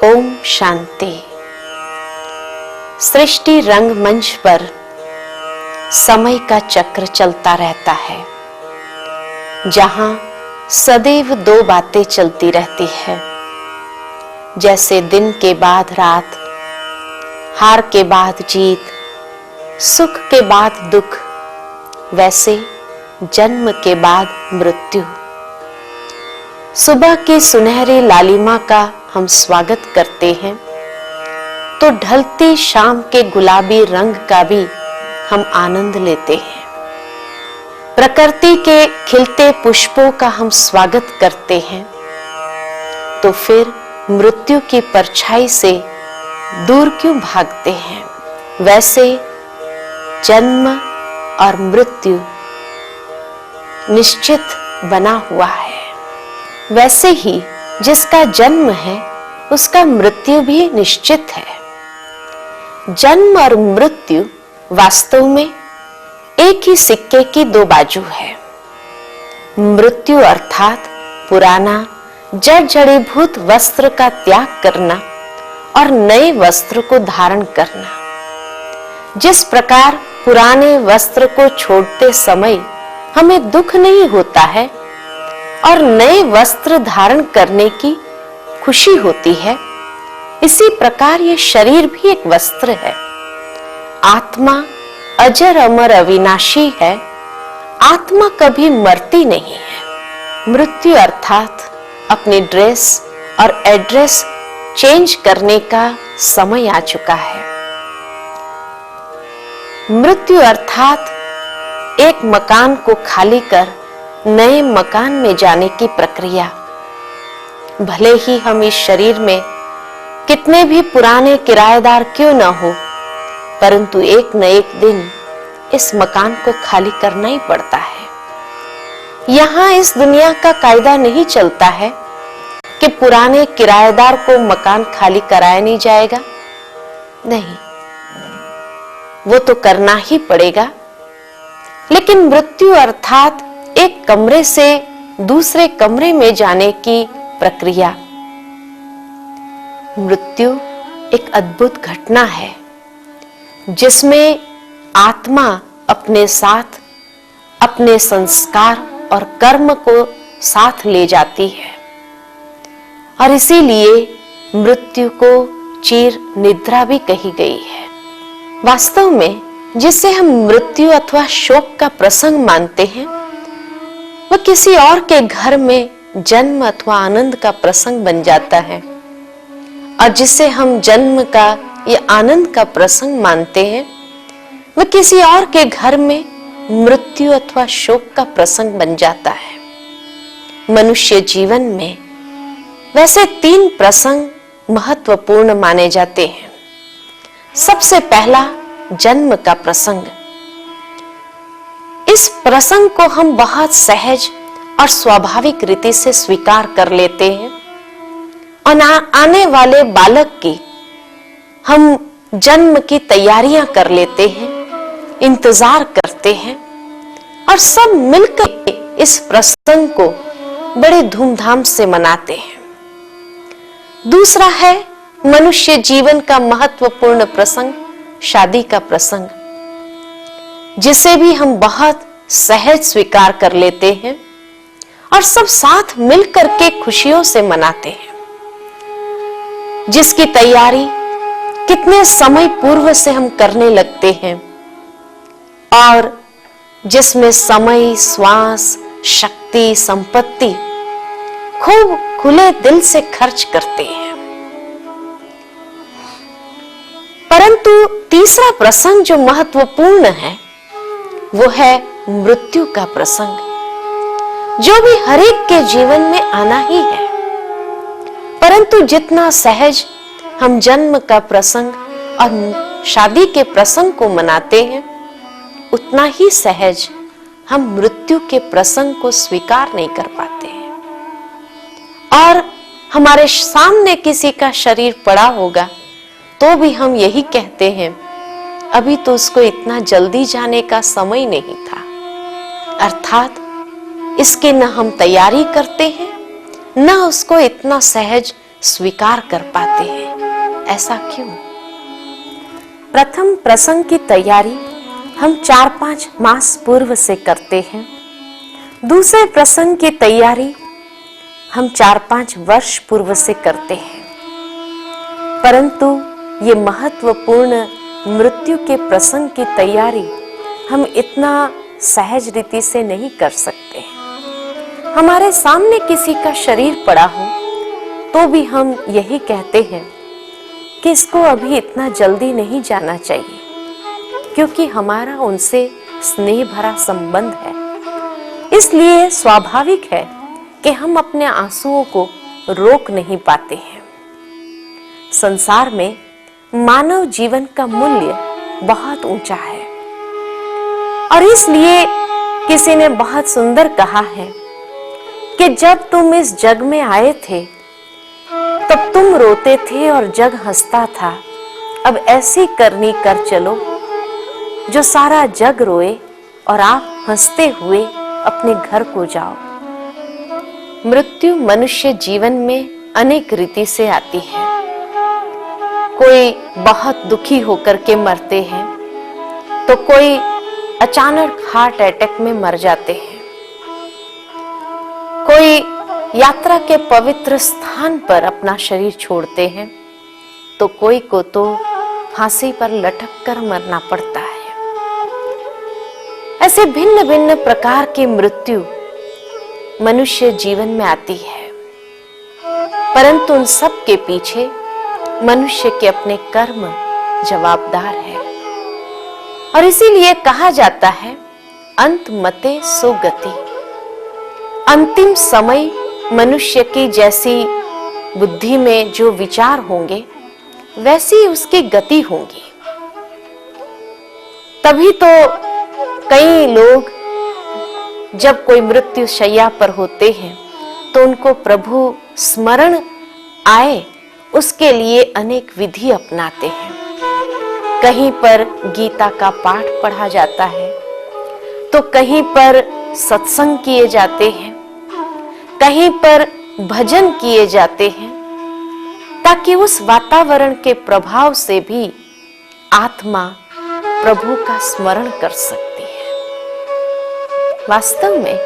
ओम शांति। सृष्टि रंगमंच पर समय का चक्र चलता रहता है, जहां सदैव दो बातें चलती रहती है। जैसे दिन के बाद रात, हार के बाद जीत, सुख के बाद दुख, वैसे जन्म के बाद मृत्यु। सुबह की सुनहरी लालिमा का हम स्वागत करते हैं, तो ढलती शाम के गुलाबी रंग का भी हम आनंद लेते हैं। प्रकृति के खिलते पुष्पों का हम स्वागत करते हैं, तो फिर मृत्यु की परछाई से दूर क्यों भागते हैं। वैसे जन्म और मृत्यु निश्चित बना हुआ है। वैसे ही जिसका जन्म है उसका मृत्यु भी निश्चित है। जन्म और मृत्यु वास्तव में एक ही सिक्के की दो बाजू है। मृत्यु अर्थात पुराना जड़ जड़ीभूत वस्त्र का त्याग करना और नए वस्त्र को धारण करना। जिस प्रकार पुराने वस्त्र को छोड़ते समय हमें दुख नहीं होता है और नए वस्त्र धारण करने की खुशी होती है, इसी प्रकार ये शरीर भी एक वस्त्र है। आत्मा अजर अमर अविनाशी है। आत्मा कभी मरती नहीं है। मृत्यु अर्थात अपनी ड्रेस और एड्रेस चेंज करने का समय आ चुका है। मृत्यु अर्थात एक मकान को खाली कर नए मकान में जाने की प्रक्रिया। भले ही हम इस शरीर में कितने भी पुराने किराएदार क्यों न हो, परंतु एक न एक दिन इस मकान को खाली करना ही पड़ता है। यहाँ इस दुनिया का कायदा नहीं चलता है कि पुराने किराएदार को मकान खाली कराया नहीं जाएगा। नहीं, वो तो करना ही पड़ेगा। लेकिन मृत्यु अर्थात एक कमरे से दूसरे कमरे में जाने की प्रक्रिया। मृत्यु एक अद्भुत घटना है, जिसमें आत्मा अपने साथ अपने संस्कार और कर्म को साथ ले जाती है, और इसीलिए मृत्यु को चिर निद्रा भी कही गई है। वास्तव में जिसे हम मृत्यु अथवा शोक का प्रसंग मानते हैं, वह किसी और के घर में जन्म अथवा आनंद का प्रसंग बन जाता है, और जिसे हम जन्म का या आनंद का प्रसंग मानते हैं, वह किसी और के घर में मृत्यु अथवा शोक का प्रसंग बन जाता है। मनुष्य जीवन में वैसे 3 प्रसंग महत्वपूर्ण माने जाते हैं। सबसे पहला जन्म का प्रसंग। इस प्रसंग को हम बहुत सहज और स्वाभाविक रीति से स्वीकार कर लेते हैं, और आने वाले बालक की हम जन्म की तैयारियां कर लेते हैं, इंतजार करते हैं, और सब मिलकर इस प्रसंग को बड़े धूमधाम से मनाते हैं। दूसरा है मनुष्य जीवन का महत्वपूर्ण प्रसंग, शादी का प्रसंग, जिसे भी हम बहुत सहज स्वीकार कर लेते हैं और सब साथ मिलकर के खुशियों से मनाते हैं, जिसकी तैयारी कितने समय पूर्व से हम करने लगते हैं, और जिसमें समय, श्वास, शक्ति, संपत्ति खूब खुले दिल से खर्च करते हैं। परंतु तीसरा प्रसंग जो महत्वपूर्ण है, वो है मृत्यु का प्रसंग, जो भी हर एक के जीवन में आना ही है। परंतु जितना सहज हम जन्म का प्रसंग और शादी के प्रसंग को मनाते हैं, उतना ही सहज हम मृत्यु के प्रसंग को स्वीकार नहीं कर पाते हैं। और हमारे सामने किसी का शरीर पड़ा होगा तो भी हम यही कहते हैं, अभी तो उसको इतना जल्दी जाने का समय नहीं था। अर्थात इसके न हम तैयारी करते हैं, न उसको इतना सहज स्वीकार कर पाते हैं। ऐसा क्यों? प्रथम प्रसंग की तैयारी हम 4-5 मास पूर्व से करते हैं। दूसरे प्रसंग की तैयारी हम 4-5 वर्ष पूर्व से करते हैं। परंतु ये महत्वपूर्ण मृत्यु के प्रसंग की तैयारी हम इतना सहज रीति से नहीं कर सकते हैं। हमारे सामने किसी का शरीर पड़ा हो तो भी हम यही कहते हैं कि इसको अभी इतना जल्दी नहीं जाना चाहिए, क्योंकि हमारा उनसे स्नेह भरा संबंध है। इसलिए स्वाभाविक है कि हम अपने आंसुओं को रोक नहीं पाते हैं। संसार में मानव जीवन का मूल्य बहुत ऊंचा है और इसलिए किसी ने बहुत सुंदर कहा है कि जब तुम इस जग में आए थे तब तुम रोते थे और जग हंसता था। अब ऐसी करनी कर चलो जो सारा जग रोए और आप हंसते हुए अपने घर को जाओ। मृत्यु मनुष्य जीवन में अनेक रीति से आती है। कोई बहुत दुखी होकर के मरते हैं तो कोई अचानक हार्ट अटैक में मर जाते हैं। कोई यात्रा के पवित्र स्थान पर अपना शरीर छोड़ते हैं तो कोई को तो फांसी पर लटक कर मरना पड़ता है। ऐसे भिन्न भिन्न प्रकार की मृत्यु मनुष्य जीवन में आती है, परंतु उन सब के पीछे मनुष्य के अपने कर्म जवाबदार है। और इसीलिए कहा जाता है, अंत मते सो गति। अंतिम समय मनुष्य की जैसी बुद्धि में जो विचार होंगे वैसी उसकी गति होगी। तभी तो कई लोग जब कोई मृत्यु शैया पर होते हैं तो उनको प्रभु स्मरण आए उसके लिए अनेक विधि अपनाते हैं। कहीं पर गीता का पाठ पढ़ा जाता है तो कहीं पर सत्संग किए जाते हैं, कहीं पर भजन किए जाते हैं, ताकि उस वातावरण के प्रभाव से भी आत्मा प्रभु का स्मरण कर सकती है। वास्तव में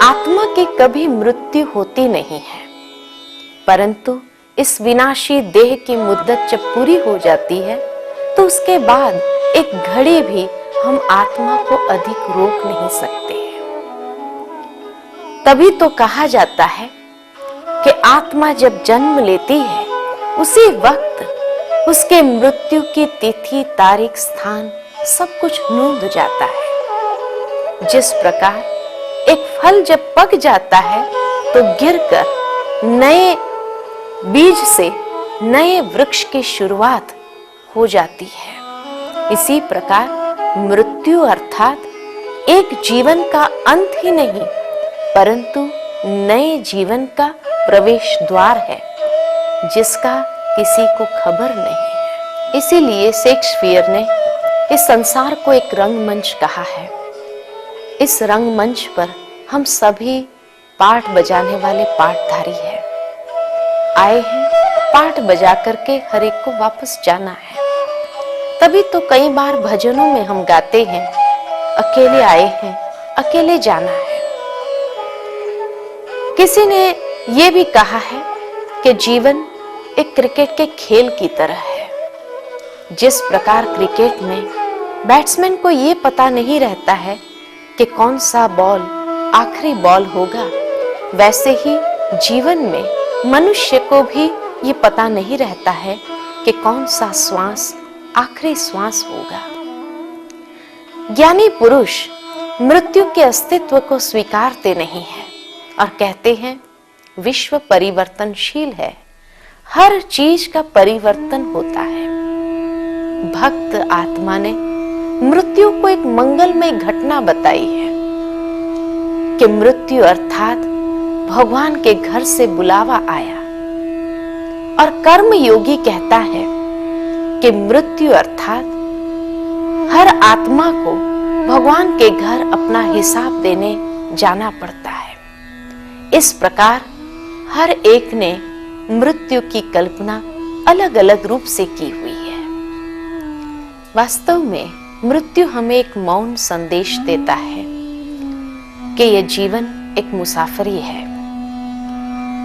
आत्मा की कभी मृत्यु होती नहीं है, परंतु इस विनाशी देह की मुद्दत जब पूरी हो जाती है तो उसके बाद एक घड़ी भी हम आत्मा को अधिक रोक नहीं सकते हैं। तभी तो कहा जाता है कि आत्मा जब जन्म लेती है उसी वक्त उसके मृत्यु की तिथि, तारीख, स्थान सब कुछ नोंद जाता है। जिस प्रकार एक फल जब पक जाता है तो गिरकर नए बीज से नए वृक्ष की शुरुआत हो जाती है। इसी प्रकार मृत्यु अर्थात एक जीवन का अंत ही नहीं, परंतु नए जीवन का प्रवेश द्वार है, जिसका किसी को खबर नहीं है। इसीलिए शेक्सपियर ने इस संसार को एक रंगमंच कहा है। इस रंगमंच पर हम सभी पाठ बजाने वाले पाठधारी हैं। आए हैं पाठ बजा करके हर एक को वापस जाना है। तभी तो कई बार भजनों में हम गाते हैं, अकेले आए हैं अकेले जाना है। किसी ने यह भी कहा है कि जीवन एक क्रिकेट के खेल की तरह है। जिस प्रकार क्रिकेट में बैट्समैन को यह पता नहीं रहता है कि कौन सा बॉल आखिरी बॉल होगा, वैसे ही जीवन में मनुष्य को भी ये पता नहीं रहता है कि कौन सा श्वास आखिरी श्वास होगा। ज्ञानी पुरुष मृत्यु के अस्तित्व को स्वीकारते नहीं हैं और कहते हैं विश्व परिवर्तनशील है, हर चीज का परिवर्तन होता है। भक्त आत्मा ने मृत्यु को एक मंगलमय घटना बताई है कि मृत्यु अर्थात भगवान के घर से बुलावा आया और कर्म योगी कहता है कि मृत्यु अर्थात हर आत्मा को भगवान के घर अपना हिसाब देने जाना पड़ता है। इस प्रकार हर एक ने मृत्यु की कल्पना अलग अलग रूप से की हुई है। वास्तव में मृत्यु हमें एक मौन संदेश देता है कि यह जीवन एक मुसाफरी है।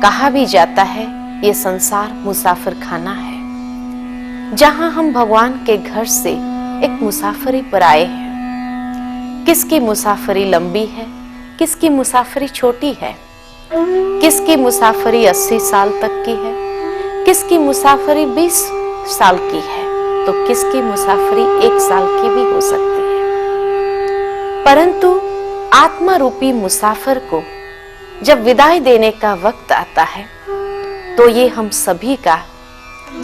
कहा भी जाता है ये संसार मुसाफिर खाना है, जहां हम भगवान के घर से एक मुसाफरी पर आए हैं। किसकी मुसाफरी लंबी है, किसकी मुसाफरी छोटी है, किसकी मुसाफरी 80 साल तक की है, किसकी मुसाफरी 20 साल की है, तो किसकी मुसाफरी 1 साल की भी हो सकती है। परंतु आत्मा रूपी मुसाफिर को जब विदाई देने का वक्त आता है तो ये हम सभी का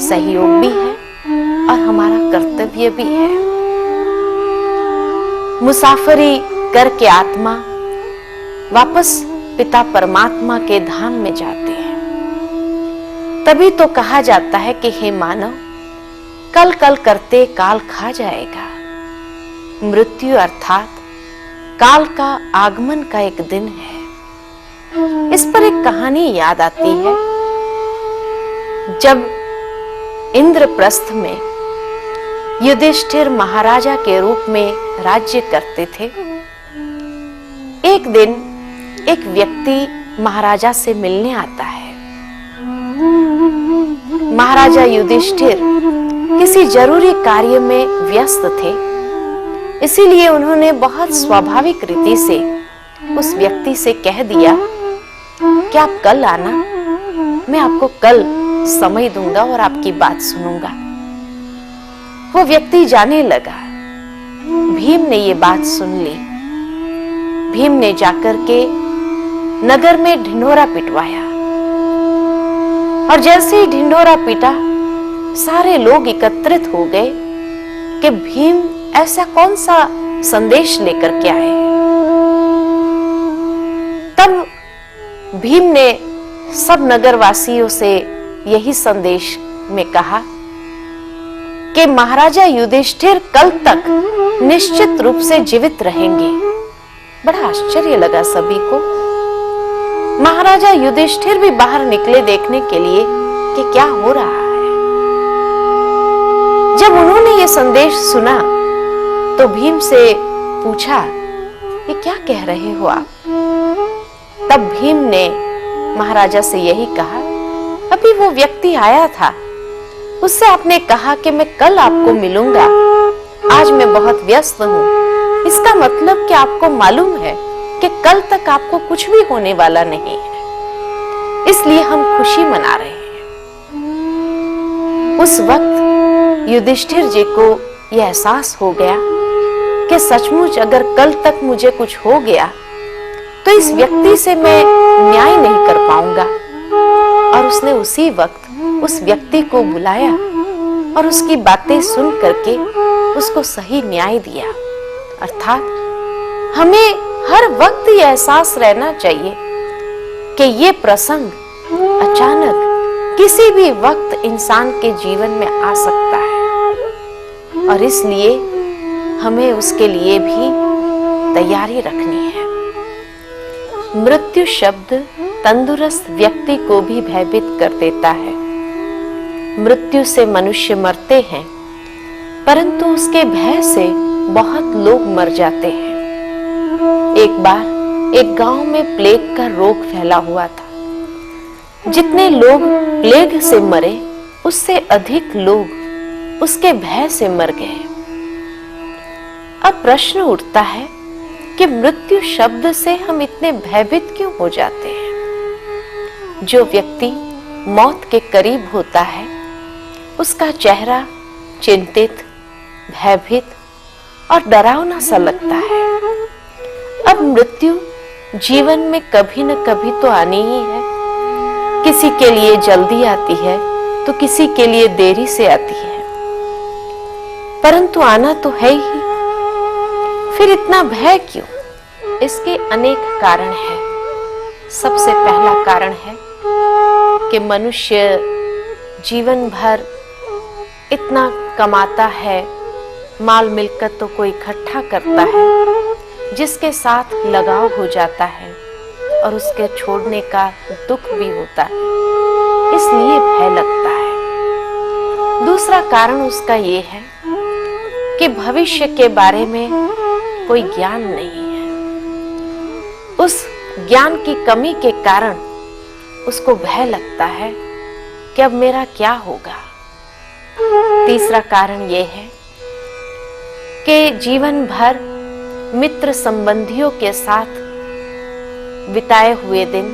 सहयोग भी है और हमारा कर्तव्य भी है। मुसाफरी करके आत्मा वापस पिता परमात्मा के धाम में जाते हैं। तभी तो कहा जाता है कि हे मानव, कल कल करते काल खा जाएगा। मृत्यु अर्थात काल का आगमन का एक दिन है। इस पर एक कहानी याद आती है। जब इंद्रप्रस्थ में युधिष्ठिर महाराजा के रूप में राज्य करते थे, एक दिन एक व्यक्ति महाराजा से मिलने आता है। महाराजा युधिष्ठिर किसी जरूरी कार्य में व्यस्त थे, इसीलिए उन्होंने बहुत स्वाभाविक रीति से उस व्यक्ति से कह दिया कि आप कल आना, मैं आपको कल समय दूंगा और आपकी बात सुनूंगा। वो व्यक्ति जाने लगा। भीम ने ये बात सुन ली। भीम ने जाकर के नगर में ढिंढोरा पिटवाया और जैसे ही ढिंढोरा पिटा, सारे लोग एकत्रित हो गए कि भीम ऐसा कौन सा संदेश लेकर के आए। तब भीम ने सब नगरवासियों से यही संदेश में कहा कि महाराजा युधिष्ठिर कल तक निश्चित रूप से जीवित रहेंगे। बड़ा आश्चर्य लगा सभी को। महाराजा युधिष्ठिर भी बाहर निकले देखने के लिए कि क्या हो रहा है। जब उन्होंने ये संदेश सुना तो भीम से पूछा, ये क्या कह रहे हो आप? तब भीम ने महाराजा से यही कहा, अभी वो व्यक्ति आया था, उससे आपने कहा कि मैं कल आपको मिलूंगा। आज मैं बहुत व्यस्त हूँ। इसका मतलब कि आपको मालूम है कि कल तक आपको कुछ भी होने वाला नहीं है, इसलिए हम खुशी मना रहे हैं। उस वक्त युधिष्ठिर जी को यह एहसास हो गया कि सचमुच अगर कल तक मुझे कुछ हो गया तो इस व्यक्ति से मैं न्याय नहीं कर पाऊंगा। और उसने उसी वक्त उस व्यक्ति को बुलाया और उसकी बातें सुन करके उसको सही न्याय दिया। अर्थात हमें हर वक्त ये एहसास रहना चाहिए कि ये प्रसंग अचानक किसी भी वक्त इंसान के जीवन में आ सकता है और इसलिए हमें उसके लिए भी तैयारी रखनी है। मृत्यु शब्द तंदुरुस्त व्यक्ति को भी भयभीत कर देता है। मृत्यु से मनुष्य मरते हैं, परंतु उसके भय से बहुत लोग मर जाते हैं। एक बार एक गांव में प्लेग का रोग फैला हुआ था। जितने लोग प्लेग से मरे, उससे अधिक लोग उसके भय से मर गए। अब प्रश्न उठता है कि मृत्यु शब्द से हम इतने भयभीत क्यों हो जाते हैं? जो व्यक्ति मौत के करीब होता है, उसका चेहरा चिंतित, भयभीत और डरावना सा लगता है। अब मृत्यु जीवन में कभी न कभी तो आनी ही है। किसी के लिए जल्दी आती है तो किसी के लिए देरी से आती है, परंतु आना तो है ही। फिर इतना भय क्यों? इसके अनेक कारण हैं। सबसे पहला कारण है कि मनुष्य जीवन भर इतना कमाता है, माल मिलकतों को इकट्ठा करता है, जिसके साथ लगाव हो जाता है और उसके छोड़ने का दुख भी होता है, इसलिए भय लगता है। दूसरा कारण उसका ये है कि भविष्य के बारे में कोई ज्ञान नहीं है। उस ज्ञान की कमी के कारण उसको भय लगता है कि अब मेरा क्या होगा। तीसरा कारण यह है कि जीवन भर मित्र संबंधियों के साथ बिताए हुए दिन,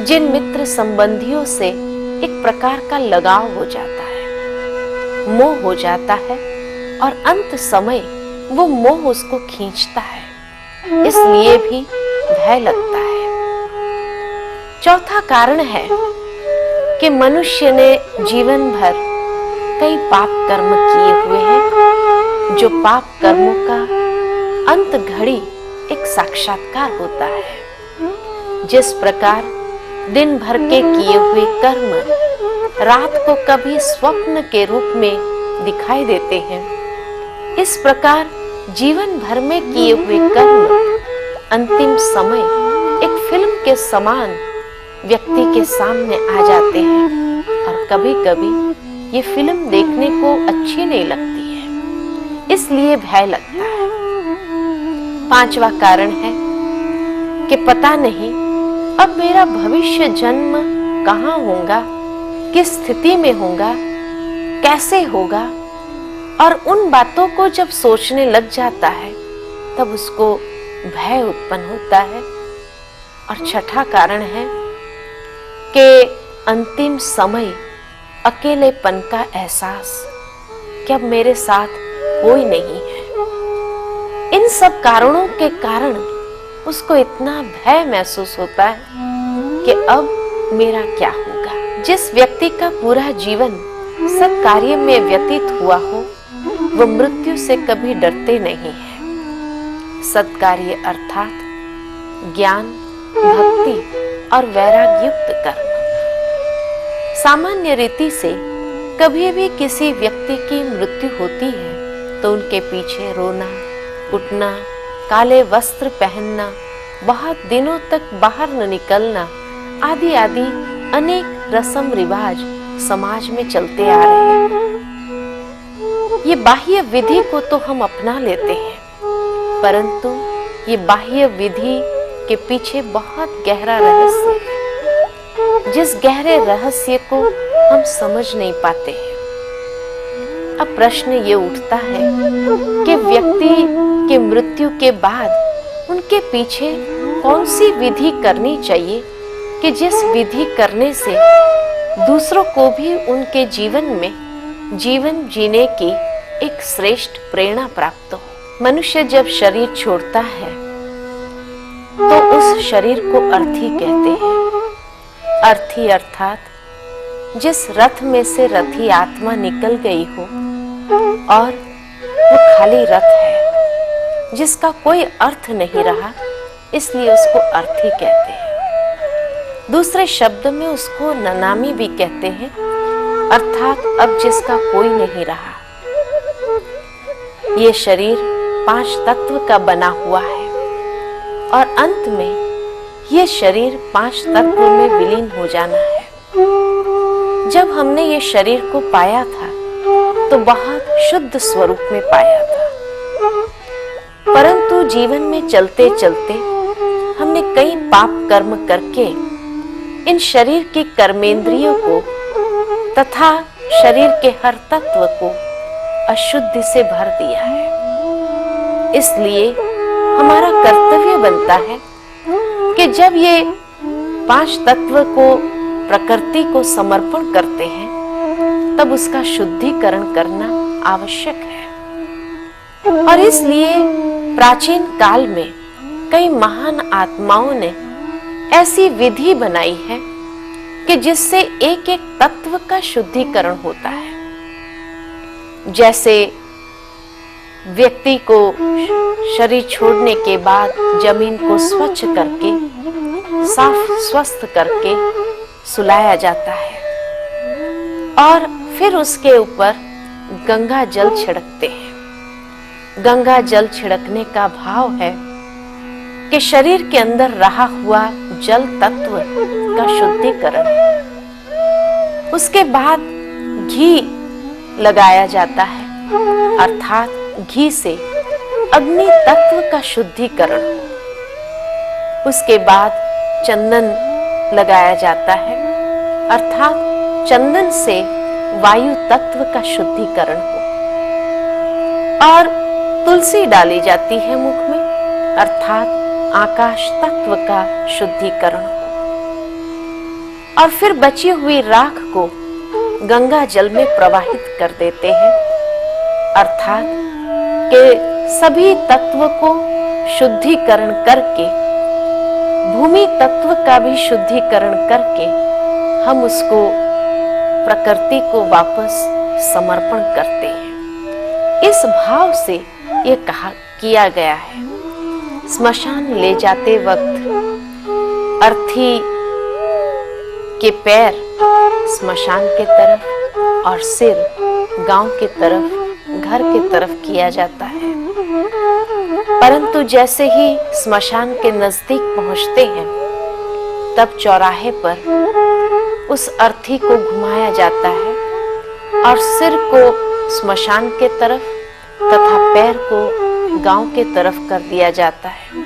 जिन मित्र संबंधियों से एक प्रकार का लगाव हो जाता है, मोह हो जाता है और अंत समय वो मोह उसको खींचता है, इसलिए भी भय लगता है। चौथा कारण है कि मनुष्य ने जीवन भर कई पाप कर्म किए हुए हैं, जो पाप कर्मों का अंत घड़ी एक साक्षात्कार होता है। जिस प्रकार दिन भर के किए हुए कर्म रात को कभी स्वप्न के रूप में दिखाई देते हैं, इस प्रकार जीवन भर में किए हुए कर्म अंतिम समय एक फिल्म के समान व्यक्ति के सामने आ जाते हैं और कभी कभी ये फिल्म देखने को अच्छी नहीं लगती है, इसलिए भय लगता है। पांचवा कारण है कि पता नहीं अब मेरा भविष्य जन्म कहाँ होगा, किस स्थिति में होगा, कैसे होगा, और उन बातों को जब सोचने लग जाता है तब उसको भय उत्पन्न होता है। और छठा कारण है कि अंतिम समय अकेलेपन का एहसास कि अब मेरे साथ कोई नहीं है। इन सब कारणों के कारण उसको इतना भय महसूस होता है कि अब मेरा क्या होगा। जिस व्यक्ति का पूरा जीवन सत्कार्य में व्यतीत हुआ हो, वो मृत्यु से कभी डरते नहीं है। सत्कार्य अर्थात ज्ञान, भक्ति और वैराग्य युक्त कर्म। सामान्य रीति से कभी भी किसी व्यक्ति की मृत्यु होती है तो उनके पीछे रोना, कुटना, काले वस्त्र पहनना, बहुत दिनों तक बाहर न निकलना आदि आदि अनेक रस्म रिवाज समाज में चलते आ रहे हैं। ये बाह्य विधि को तो हम अपना लेते हैं, परंतु ये बाह्य विधि के पीछे बहुत गहरा रहस्य है, जिस गहरे रहस्य को हम समझ नहीं पाते हैं। अब प्रश्न ये उठता है कि व्यक्ति की मृत्यु के बाद उनके पीछे कौन सी विधि करनी चाहिए कि जिस विधि करने से दूसरों को भी उनके जीवन में जीवन जीने की एक श्रेष्ठ प्रेरणा प्राप्त हो। मनुष्य जब शरीर छोड़ता है तो उस शरीर को अर्थी कहते हैं। अर्थी अर्थात जिस रथ में से रथी आत्मा निकल गई हो और वो खाली रथ है, जिसका कोई अर्थ नहीं रहा, इसलिए उसको अर्थी कहते हैं। दूसरे शब्द में उसको ननामी भी कहते हैं, अर्थात अब जिसका कोई नहीं रहा। ये शरीर 5 तत्व का बना हुआ है और अंत में ये शरीर 5 तत्व में विलीन हो जाना है। जब हमने ये शरीर को पाया था तो बहुत शुद्ध स्वरूप में पाया था, परंतु जीवन में चलते चलते हमने कई पाप कर्म करके इन शरीर की कर्मेंद्रियों को तथा शरीर के हर तत्व को अशुद्धि से भर दिया है। इसलिए हमारा कर्तव्य बनता है कि जब ये 5 तत्व को प्रकृति को समर्पण करते हैं तब उसका शुद्धिकरण करना आवश्यक है। और इसलिए प्राचीन काल में कई महान आत्माओं ने ऐसी विधि बनाई है कि जिससे एक एक तत्व का शुद्धिकरण होता है। जैसे व्यक्ति को शरीर छोड़ने के बाद जमीन को स्वच्छ करके साफ स्वस्थ करके सुलाया जाता है, और फिर उसके ऊपर गंगा जल छिड़कते हैं। गंगा जल छिड़कने का भाव है कि शरीर के अंदर रहा हुआ जल तत्व का शुद्धिकरण। उसके बाद घी लगाया जाता है, अर्थात घी से अग्नि तत्व का शुद्धिकरण। उसके बाद चंदन लगाया जाता है, अर्थात चंदन से वायु तत्व का शुद्धिकरण हो। और तुलसी डाली जाती है मुख में, अर्थात आकाश तत्व का शुद्धिकरण हो। और फिर बची हुई राख को गंगा जल में प्रवाहित कर देते हैं, अर्थात के सभी तत्व को शुद्धिकरण करके, भूमि तत्व का भी शुद्धिकरण करके हम उसको प्रकृति को वापस समर्पण करते हैं। इस भाव से ये कहा किया गया है। स्मशान ले जाते वक्त अर्थी के पैर स्मशान के तरफ और सिर गांव के तरफ, घर के तरफ किया जाता है। परंतु जैसे ही स्मशान के नजदीक पहुंचते हैं, तब चौराहे पर उस अर्थी को घुमाया जाता है और सिर को स्मशान के तरफ तथा पैर को गांव के तरफ कर दिया जाता है।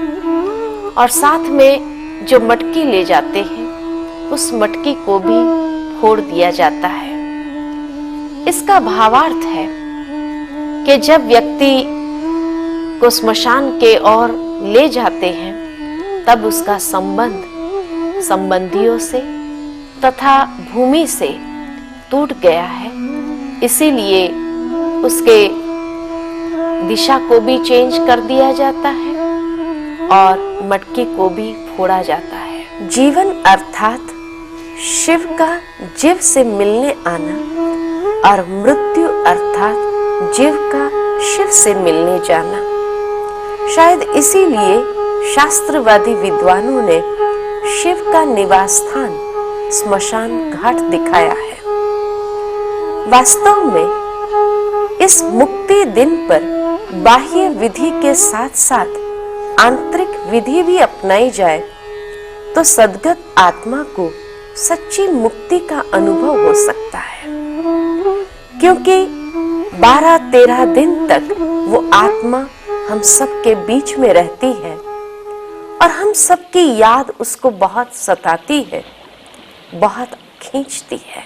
और साथ में जो मटकी ले जाते हैं, उस मटकी को भी फोड़ दिया जाता है। इसका भावार्थ है कि जब व्यक्ति को स्मशान के ओर ले जाते हैं, तब उसका संबंध संबंधियों से तथा भूमि से टूट गया है। इसीलिए उसके दिशा को भी चेंज कर दिया जाता है और मटकी को भी फोड़ा जाता है। जीवन अर्थात शिव का जीव से मिलने आना और मृत्यु अर्थात जीव का शिव से मिलने जाना। शायद इसीलिए शास्त्रवादी विद्वानों ने शिव का निवास स्थान स्मशान घाट दिखाया है। वास्तव में इस मुक्ति दिन पर बाह्य विधि के साथ साथ आंतरिक विधि भी अपनाई जाए तो सद्गत आत्मा को सच्ची मुक्ति का अनुभव हो सकता है, क्योंकि 12-13 दिन तक वो आत्मा हम सबके बीच में रहती है और हम सबकी याद उसको बहुत सताती है, बहुत खींचती है।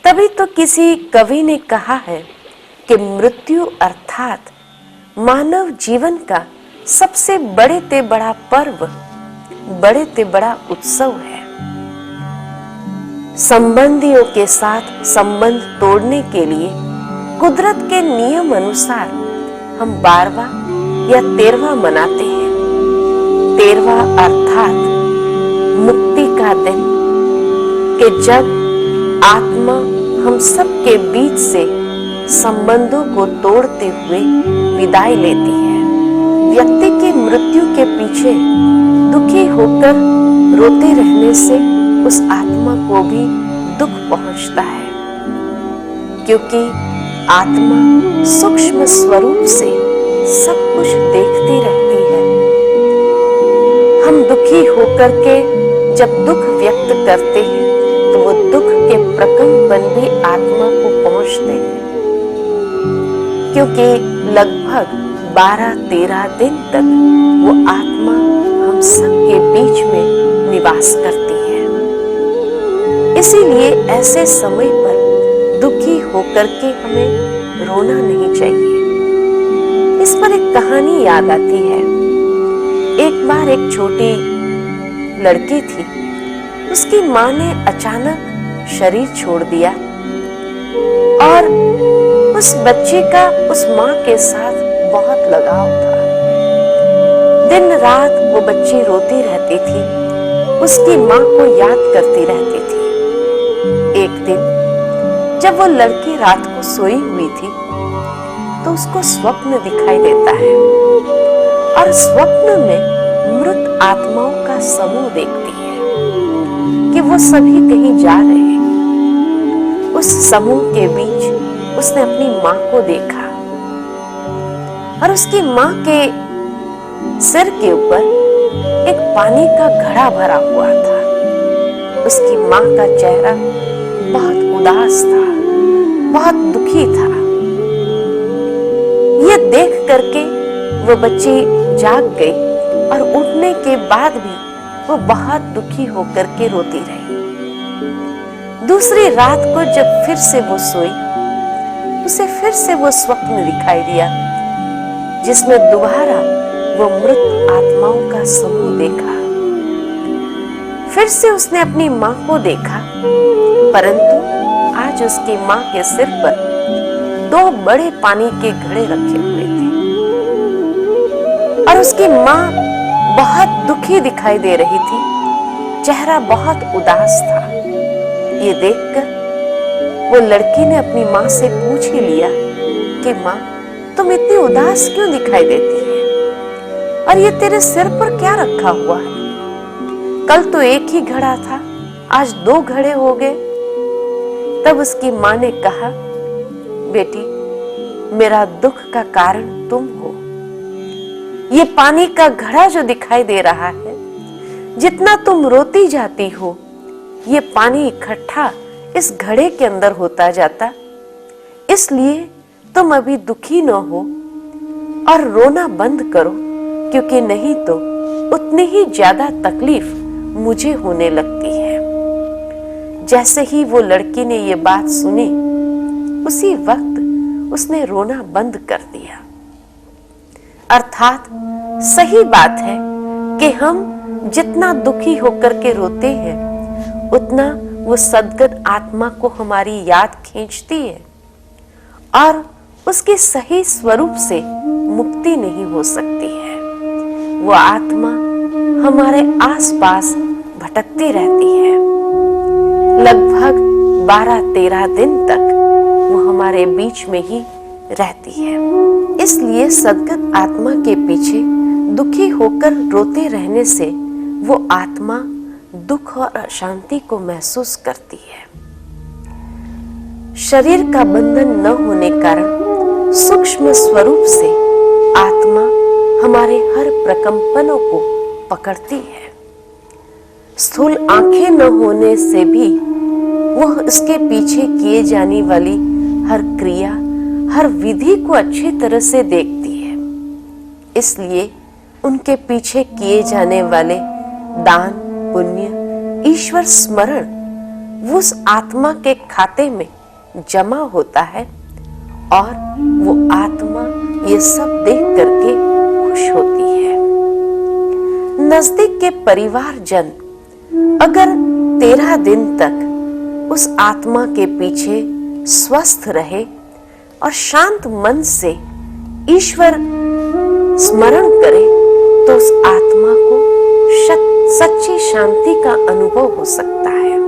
तभी तो किसी कवि ने कहा है कि मृत्यु अर्थात मानव जीवन का सबसे बड़े ते बड़ा पर्व, बड़े ते बड़ा उत्सव है। संबंधियों के साथ संबंध तोड़ने के लिए कुदरत के नियम अनुसार हम 12वां या 13वां मनाते हैं। 13वां अर्थात मुक्ति का दिन, कि जब आत्मा हम सब के बीच से संबंधों को तोड़ते हुए विदाई लेती है। व्यक्ति की मृत्यु के पीछे दुखी होकर रोते रहने से उस आत्मा को भी दुख पहुंचता है, क्योंकि आत्मा सूक्ष्म स्वरूप से सब कुछ देखती रहती है। हम दुखी होकर के जब दुख व्यक्त करते हैं तो वो दुख के प्रकंपन भी आत्मा को पहुंचते हैं, क्योंकि लगभग 12-13 दिन तक वो आत्मा हम सब के बीच में निवास करती है। इसीलिए ऐसे समय पर दुखी होकर के हमें रोना नहीं चाहिए। इस पर एक कहानी याद आती है। एक बार एक छोटी लड़की थी, उसकी माँ ने अचानक शरीर छोड़ दिया और उस बच्चे का उस माँ के साथ बहुत लगाव था। दिन रात वो बच्ची रोती रहती थी, उसकी माँ को याद करती रहती थी। एक दिन जब वो लड़की रात को सोई हुई थी तो उसको स्वप्न दिखाई देता है और स्वप्न में मृत आत्माओं का समूह देखती है कि वो सभी कहीं जा रहे हैं। उस समूह के बीच उसने अपनी मां को देखा और उसकी मां के सिर के ऊपर एक पानी का घड़ा भरा हुआ था। उसकी मां का चेहरा बहुत उदास था, बहुत दुखी था। यह देख करके वो बच्ची जाग गई और उठने के बाद भी वो बहुत दुखी होकर के रोती रही। दूसरी रात को जब फिर से वो सोई, उसे फिर से वो स्वप्न दिखाई दिया जिसमें दोबारा वो मृत आत्माओं का समूह देखा। फिर से उसने अपनी मां को देखा, परंतु आज उसकी मां के सिर पर 2 बड़े पानी के घड़े रखे हुए थे और उसकी मां बहुत दुखी दिखाई दे रही थी, चेहरा बहुत उदास था। ये देखकर वो लड़की ने अपनी मां से पूछ ही लिया कि मां, तुम इतनी उदास क्यों दिखाई देती है और ये तेरे सिर पर क्या रखा हुआ है? कल तो एक ही घड़ा था, आज 2 घड़े हो गए। तब उसकी मां ने कहा, बेटी, मेरा दुख का कारण तुम हो। ये पानी का घड़ा जो दिखाई दे रहा है, जितना तुम रोती जाती हो, ये पानी इकट्ठा इस घड़े के अंदर होता जाता। इसलिए तुम अभी दुखी न हो और रोना बंद करो, क्योंकि नहीं तो उतनी ही ज्यादा तकलीफ मुझे होने लगती है। जैसे ही वो लड़की ने ये बात सुनी, उसी वक्त उसने रोना बंद कर दिया। अर्थात सही बात है कि हम जितना दुखी होकर के रोते हैं, उतना वो सद्गत आत्मा को हमारी याद खींचती है और उसके सही स्वरूप से मुक्ति नहीं हो सकती है। वो आत्मा हमारे आसपास भटकती रहती है। लगभग 12-13 दिन तक वो हमारे बीच में ही रहती है। इसलिए सद्गत आत्मा के पीछे दुखी होकर रोते रहने से वो आत्मा दुख और अशांति को महसूस करती है। शरीर का बंधन न होने कारण सूक्ष्म स्वरूप से आत्मा हमारे हर प्रकंपनों को पकड़ती है। स्थूल आंखें न होने से भी वह उसके पीछे किए जाने वाली हर क्रिया, हर विधि को अच्छी तरह से देखती है। इसलिए उनके पीछे किए जाने वाले दान, पुण्य, ईश्वर स्मरण उस आत्मा के खाते में जमा होता है और वो आत्मा ये सब देख करके खुश होती है। नजदीक के परिवार जन अगर 13 दिन तक उस आत्मा के पीछे स्वस्थ रहे और शांत मन से ईश्वर स्मरण करे, तो उस आत्मा को सच्ची शांति का अनुभव हो सकता है।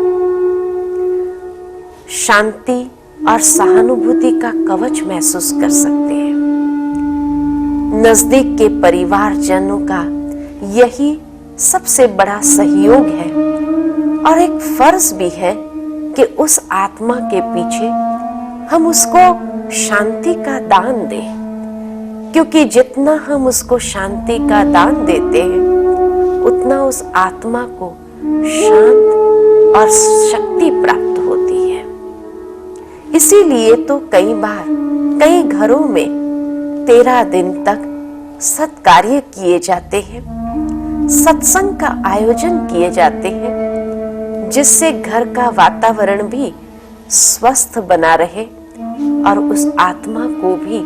शांति और सहानुभूति का कवच महसूस कर सकते हैं। नजदीक के परिवार जनों का यही सबसे बड़ा सहयोग है और एक फर्ज भी है कि उस आत्मा के पीछे हम उसको शांति का दान दें, क्योंकि जितना हम उसको शांति का दान देते हैं, उतना उस आत्मा को शांत और शक्ति प्राप्त होती है। इसीलिए तो कई बार कई घरों में 13 दिन तक सत्कार्य किए जाते हैं, सत्संग का आयोजन किए जाते हैं, जिससे घर का वातावरण भी स्वस्थ बना रहे और उस आत्मा को भी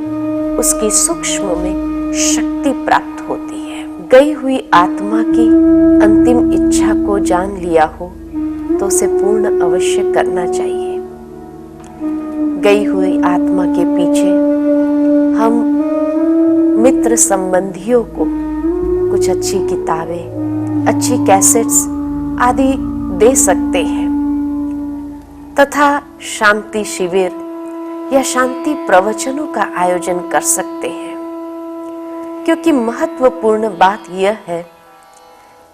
उसकी सूक्ष्म में शक्ति प्राप्त होती है। गई हुई आत्मा की अंतिम इच्छा को जान लिया हो तो उसे पूर्ण अवश्य करना चाहिए। गई हुई आत्मा के पीछे हम मित्र संबंधियों को कुछ अच्छी किताबें, अच्छी कैसेट्स आदि दे सकते हैं तथा शांति शिविर या शांति प्रवचनों का आयोजन कर सकते हैं, क्योंकि महत्वपूर्ण बात यह है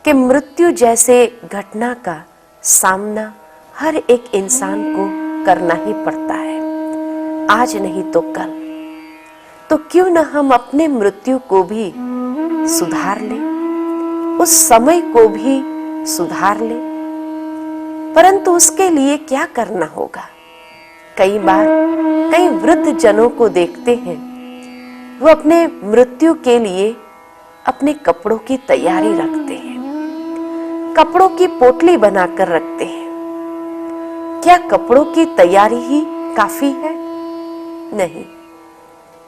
कि मृत्यु जैसे घटना का सामना हर एक इंसान को करना ही पड़ता है, आज नहीं तो कल। तो क्यों न हम अपने मृत्यु को भी सुधार लें, उस समय को भी सुधार लें। परंतु उसके लिए क्या करना होगा? कई बार कई वृद्ध जनों को देखते हैं, वो अपने मृत्यु के लिए अपने कपड़ों की तैयारी रखते हैं, कपड़ों की पोटली बनाकर रखते हैं। क्या कपड़ों की तैयारी ही काफी है? नहीं।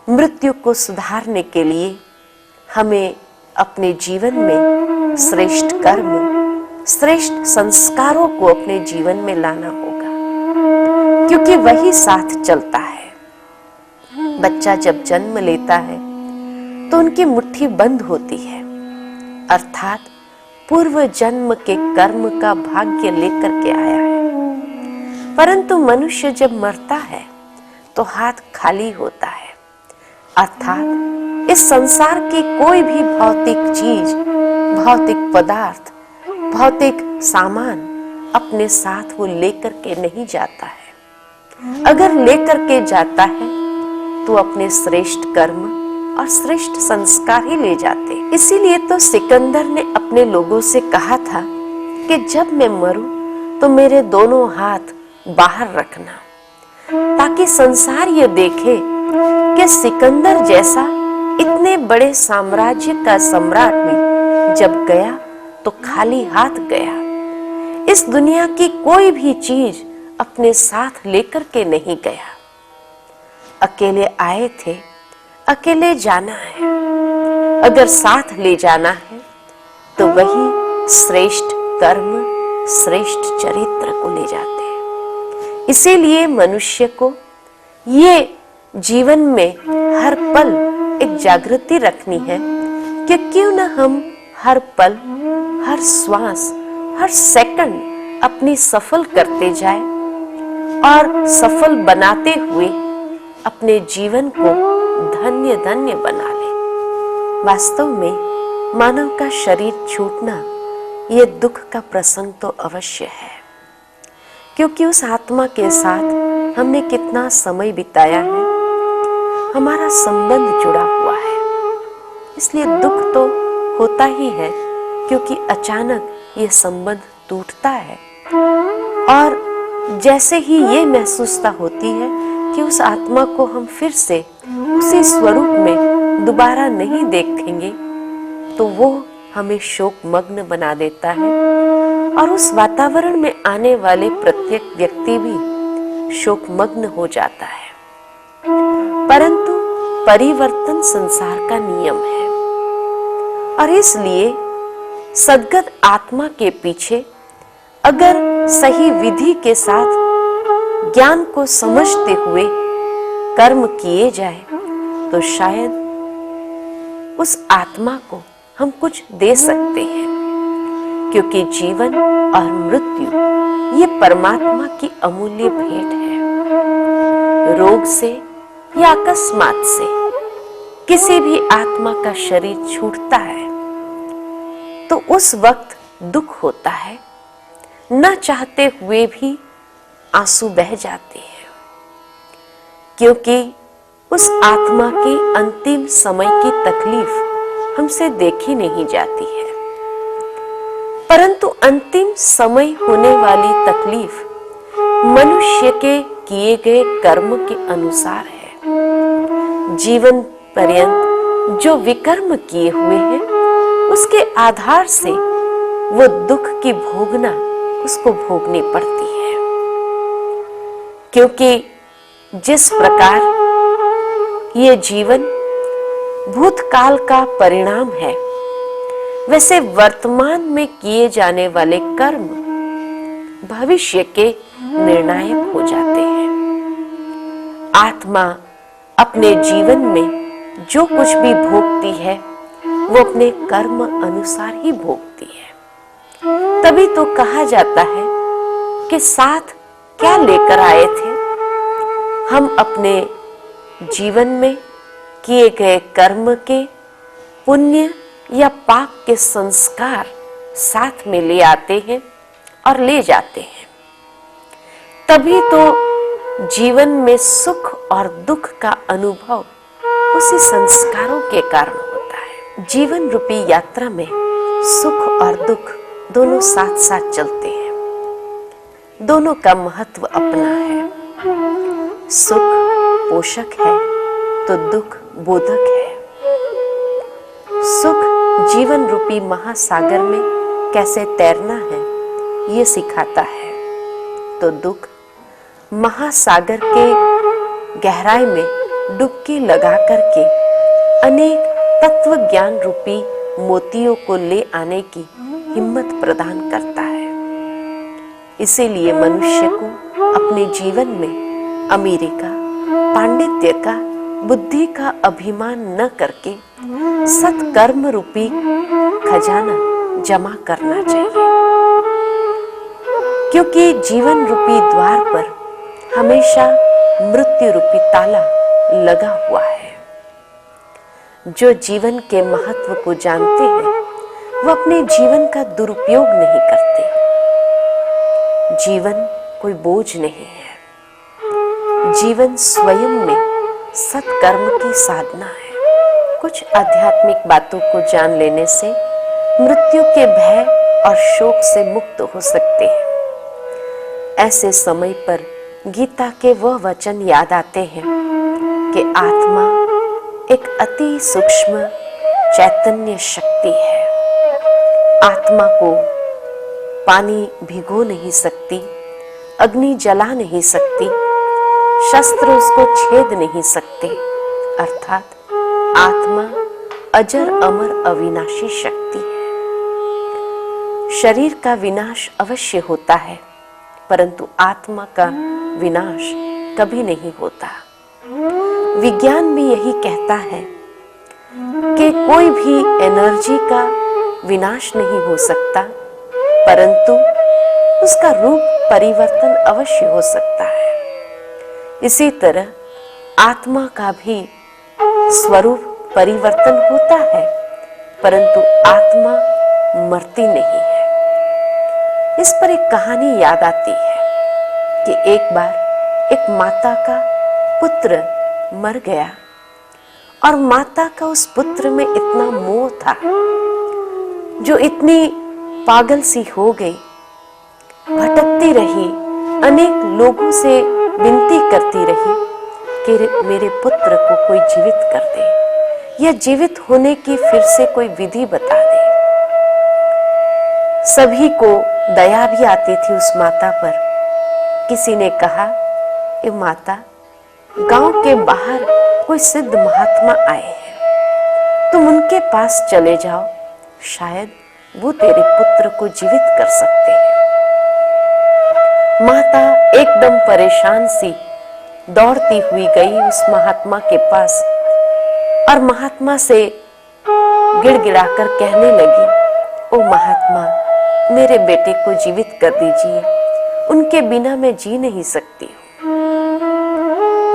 मृत्यु को सुधारने के लिए हमें अपने जीवन में श्रेष्ठ कर्म, श्रेष्ठ संस्कारों को अपने जीवन में लाना होगा, क्योंकि वही साथ चलता है। बच्चा जब जन्म लेता है तो उनकी मुट्ठी बंद होती है, अर्थात पूर्व जन्म के कर्म का भाग्य लेकर के आया है। परंतु मनुष्य जब मरता है तो हाथ खाली होता है, अर्थात इस संसार की कोई भी भौतिक चीज, भौतिक पदार्थ, भौतिक सामान अपने साथ वो लेकर के नहीं जाता है। अगर लेकर के जाता है तो अपने श्रेष्ठ कर्म और श्रेष्ठ संस्कार ही ले जाते। इसीलिए तो सिकंदर ने अपने लोगों से कहा था कि जब मैं मरूं तो मेरे दोनों हाथ बाहर रखना, ताकि संसार ये देखे कि सिकंदर जैसा इतने बड़े साम्राज्य का सम्राट भी जब गया तो खाली हाथ गया। इस दुनिया की कोई भी चीज अपने साथ लेकर के नहीं गया। अकेले आए थे, अकेले जाना है। अगर साथ ले जाना है तो वही श्रेष्ठ कर्म, श्रेष्ठ चरित्र को ले जाते हैं। इसीलिए मनुष्य को ये जीवन में हर पल एक जागृति रखनी है कि क्यों न हम हर पल, हर श्वास, हर सेकंड अपनी सफल करते जाए और सफल बनाते हुए अपने जीवन को धन्य धन्य बना ले। वास्तव में मानव का शरीर छूटना ये दुख का प्रसंग तो अवश्य है, क्योंकि उस आत्मा के साथ हमने कितना समय बिताया है, हमारा संबंध जुड़ा हुआ है। इसलिए दुख तो होता ही है, क्योंकि अचानक ये संबंध टूटता है और जैसे ही ये महसूसता होती है कि उस आत्मा को हम फिर से उसी स्वरूप में दोबारा नहीं देखेंगे, तो वो हमें शोक मग्न बना देता है और उस वातावरण में आने वाले प्रत्येक व्यक्ति भी शोक मग्न हो जाता है। परंतु परिवर्तन संसार का नियम है और इसलिए सद्गत आत्मा के पीछे अगर सही विधि के साथ ज्ञान को समझते हुए कर्म किए जाए तो शायद उस आत्मा को हम कुछ दे सकते हैं, क्योंकि जीवन और मृत्यु ये परमात्मा की अमूल्य भेंट है। रोग से या अकस्मात से किसी भी आत्मा का शरीर छूटता है तो उस वक्त दुख होता है, न चाहते हुए भी आंसू बह जाते हैं, क्योंकि उस आत्मा की अंतिम समय की तकलीफ हमसे देखी नहीं जाती है। परंतु अंतिम समय होने वाली तकलीफ मनुष्य के किए गए कर्म के अनुसार है। जीवन पर्यंत जो विकर्म किए हुए हैं उसके आधार से वो दुख की भोगना उसको भोगनी पड़ती है, क्योंकि जिस प्रकार ये जीवन भूतकाल का परिणाम है, वैसे वर्तमान में किए जाने वाले कर्म भविष्य के निर्णायक हो जाते हैं। आत्मा अपने जीवन में जो कुछ भी भोगती है वो अपने कर्म अनुसार ही भोगती है। तभी तो कहा जाता है कि साथ क्या लेकर आए थे? हम अपने जीवन में किए गए कर्म के पुण्य या पाप के संस्कार साथ में ले आते हैं और ले जाते हैं। तभी तो जीवन में सुख और दुख का अनुभव उसी संस्कारों के कारण होता है। जीवन रूपी यात्रा में सुख और दुख दोनों साथ साथ चलते हैं। दोनों का महत्व अपना है। सुख पोषक है तो दुख बोधक है। सुख जीवन रूपी महासागर में कैसे तैरना है ये सिखाता है, तो दुख महासागर के गहराई में डुबकी लगा करके अनेक तत्व ज्ञान रूपी मोतियों को ले आने की हिम्मत प्रदान करता है। इसीलिए मनुष्य को अपने जीवन में अमीरी का, पांडित्य का, बुद्धि का अभिमान न करके सत्कर्म रूपी खजाना जमा करना चाहिए, क्योंकि जीवन रूपी द्वार पर हमेशा मृत्यु रूपी ताला लगा हुआ है। जो जीवन के महत्व को जानते हैं वो अपने जीवन का दुरुपयोग नहीं करते। जीवन कोई बोझ नहीं है। जीवन स्वयं में सत्कर्म की साधना है। कुछ आध्यात्मिक बातों को जान लेने से मृत्यु के भय और शोक से मुक्त हो सकते हैं। ऐसे समय पर गीता के वह वचन याद आते हैं कि आत्मा एक अति सूक्ष्म चैतन्य शक्ति है। आत्मा को पानी भिगो नहीं सकती, अग्नि जला नहीं सकती, शस्त्र उसको छेद नहीं सकते। अर्थात आत्मा अजर अमर अविनाशी शक्ति है। शरीर का विनाश अवश्य होता है, परंतु आत्मा का विनाश कभी नहीं होता। विज्ञान भी यही कहता है कि कोई भी एनर्जी का विनाश नहीं हो सकता, परंतु उसका रूप परिवर्तन अवश्य हो सकता है। इसी तरह आत्मा का भी स्वरूप परिवर्तन होता है, परंतु आत्मा मरती नहीं है। इस पर एक कहानी याद आती है कि एक बार एक माता का पुत्र मर गया और माता का उस पुत्र में इतना मोह था, जो इतनी पागल सी हो गई, भटकती रही, अनेक लोगों से विनती करती रही कि मेरे पुत्र को कोई जीवित कर दे या जीवित होने की फिर से कोई विधि बता दे। सभी को दया भी आती थी उस माता पर। किसी ने कहा, ए माता, गांव के बाहर कोई सिद्ध महात्मा आए हैं, तुम उनके पास चले जाओ, शायद वो तेरे पुत्र को जीवित कर सकते हैं। माता एकदम परेशान सी दौड़ती हुई गई उस महात्मा के पास और महात्मा से गिड़गिड़ाकर कहने लगी, ओ महात्मा, मेरे बेटे को जीवित कर दीजिए, उनके बिना मैं जी नहीं सकती।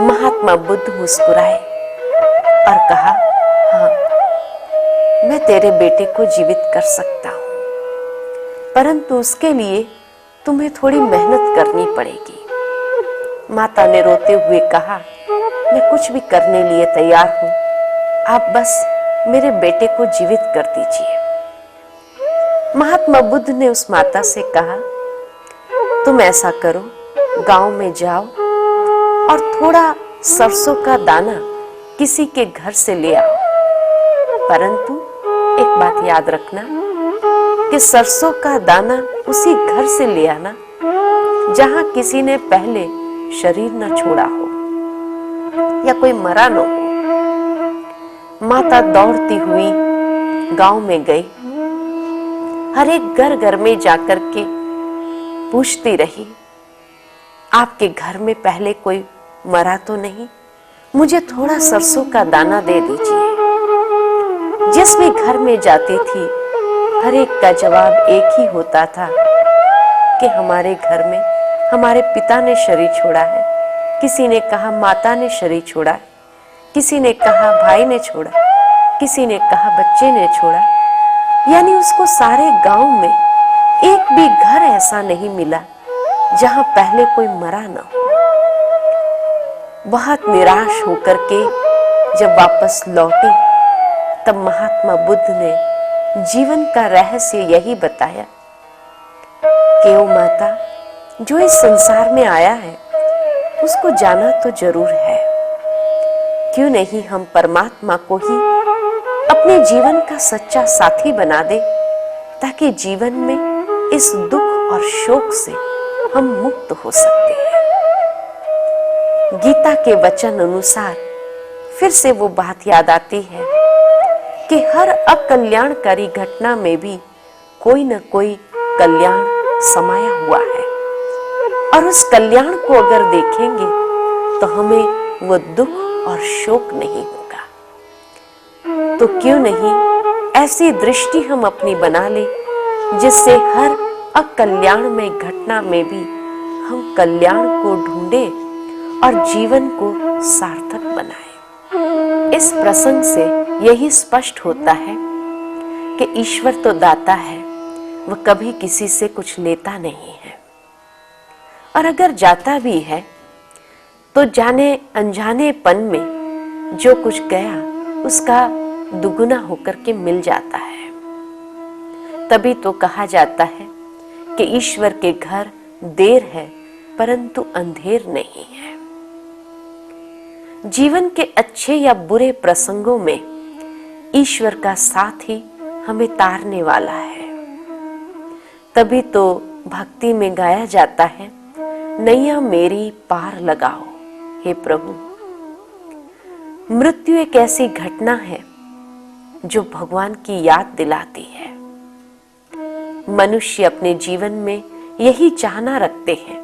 महात्मा बुद्ध मुस्कुराए और कहा, हाँ, मैं तेरे बेटे को जीवित कर सकता हूं, परंतु उसके लिए तुम्हें थोड़ी मेहनत करनी पड़ेगी। माता ने रोते हुए कहा, मैं कुछ भी करने लिए तैयार हूं, आप बस मेरे बेटे को जीवित कर दीजिए। महात्मा बुद्ध ने उस माता से कहा, तुम ऐसा करो, गांव में जाओ और थोड़ा सरसों का दाना किसी के घर से ले आओ, परंतु एक बात याद रखना कि सरसों का दाना उसी घर से ले आना जहां किसी ने पहले शरीर न छोड़ा हो या कोई मरा न हो। माता दौड़ती हुई गांव में गई, हर एक घर घर में जाकर के पूछती रही, आपके घर में पहले कोई मरा तो नहीं, मुझे थोड़ा सरसों का दाना दे दीजिए। जिस भी घर में जाती थी, हर एक का जवाब एक ही होता था कि हमारे घर में हमारे पिता ने शरीर छोड़ा है, किसी ने कहा माता ने शरीर छोड़ा है, किसी ने कहा भाई ने छोड़ा, किसी ने कहा बच्चे ने छोड़ा। यानी उसको सारे गांव में एक भी घर ऐसा नहीं मिला जहां पहले कोई मरा न हो। बहुत निराश होकर के जब वापस लौटे, तब महात्मा बुद्ध ने जीवन का रहस्य यही बताया कि ओ माता, जो इस संसार में आया है उसको जाना तो जरूर है। क्यों नहीं हम परमात्मा को ही अपने जीवन का सच्चा साथी बना दे, ताकि जीवन में इस दुख और शोक से हम मुक्त हो सकते हैं। गीता के वचन अनुसार फिर से वो बात याद आती है कि हर अकल्याणकारी घटना में भी कोई न कोई कल्याण समाया हुआ है, और उस कल्याण को अगर देखेंगे तो हमें वो दुख और शोक नहीं होगा। तो क्यों नहीं ऐसी दृष्टि हम अपनी बना ले, जिससे हर अकल्याणमय घटना में भी हम कल्याण को ढूंढे और जीवन को सार्थक बनाए। इस प्रसंग से यही स्पष्ट होता है कि ईश्वर तो दाता है, वह कभी किसी से कुछ लेता नहीं है, और अगर जाता भी है तो जाने अनजानेपन में जो कुछ गया उसका दुगुना होकर के मिल जाता है। तभी तो कहा जाता है कि ईश्वर के घर देर है परंतु अंधेर नहीं है। जीवन के अच्छे या बुरे प्रसंगों में ईश्वर का साथ ही हमें तारने वाला है। तभी तो भक्ति में गाया जाता है, नैया मेरी पार लगाओ हे प्रभु। मृत्यु एक ऐसी घटना है जो भगवान की याद दिलाती है। मनुष्य अपने जीवन में यही चाहना रखते हैं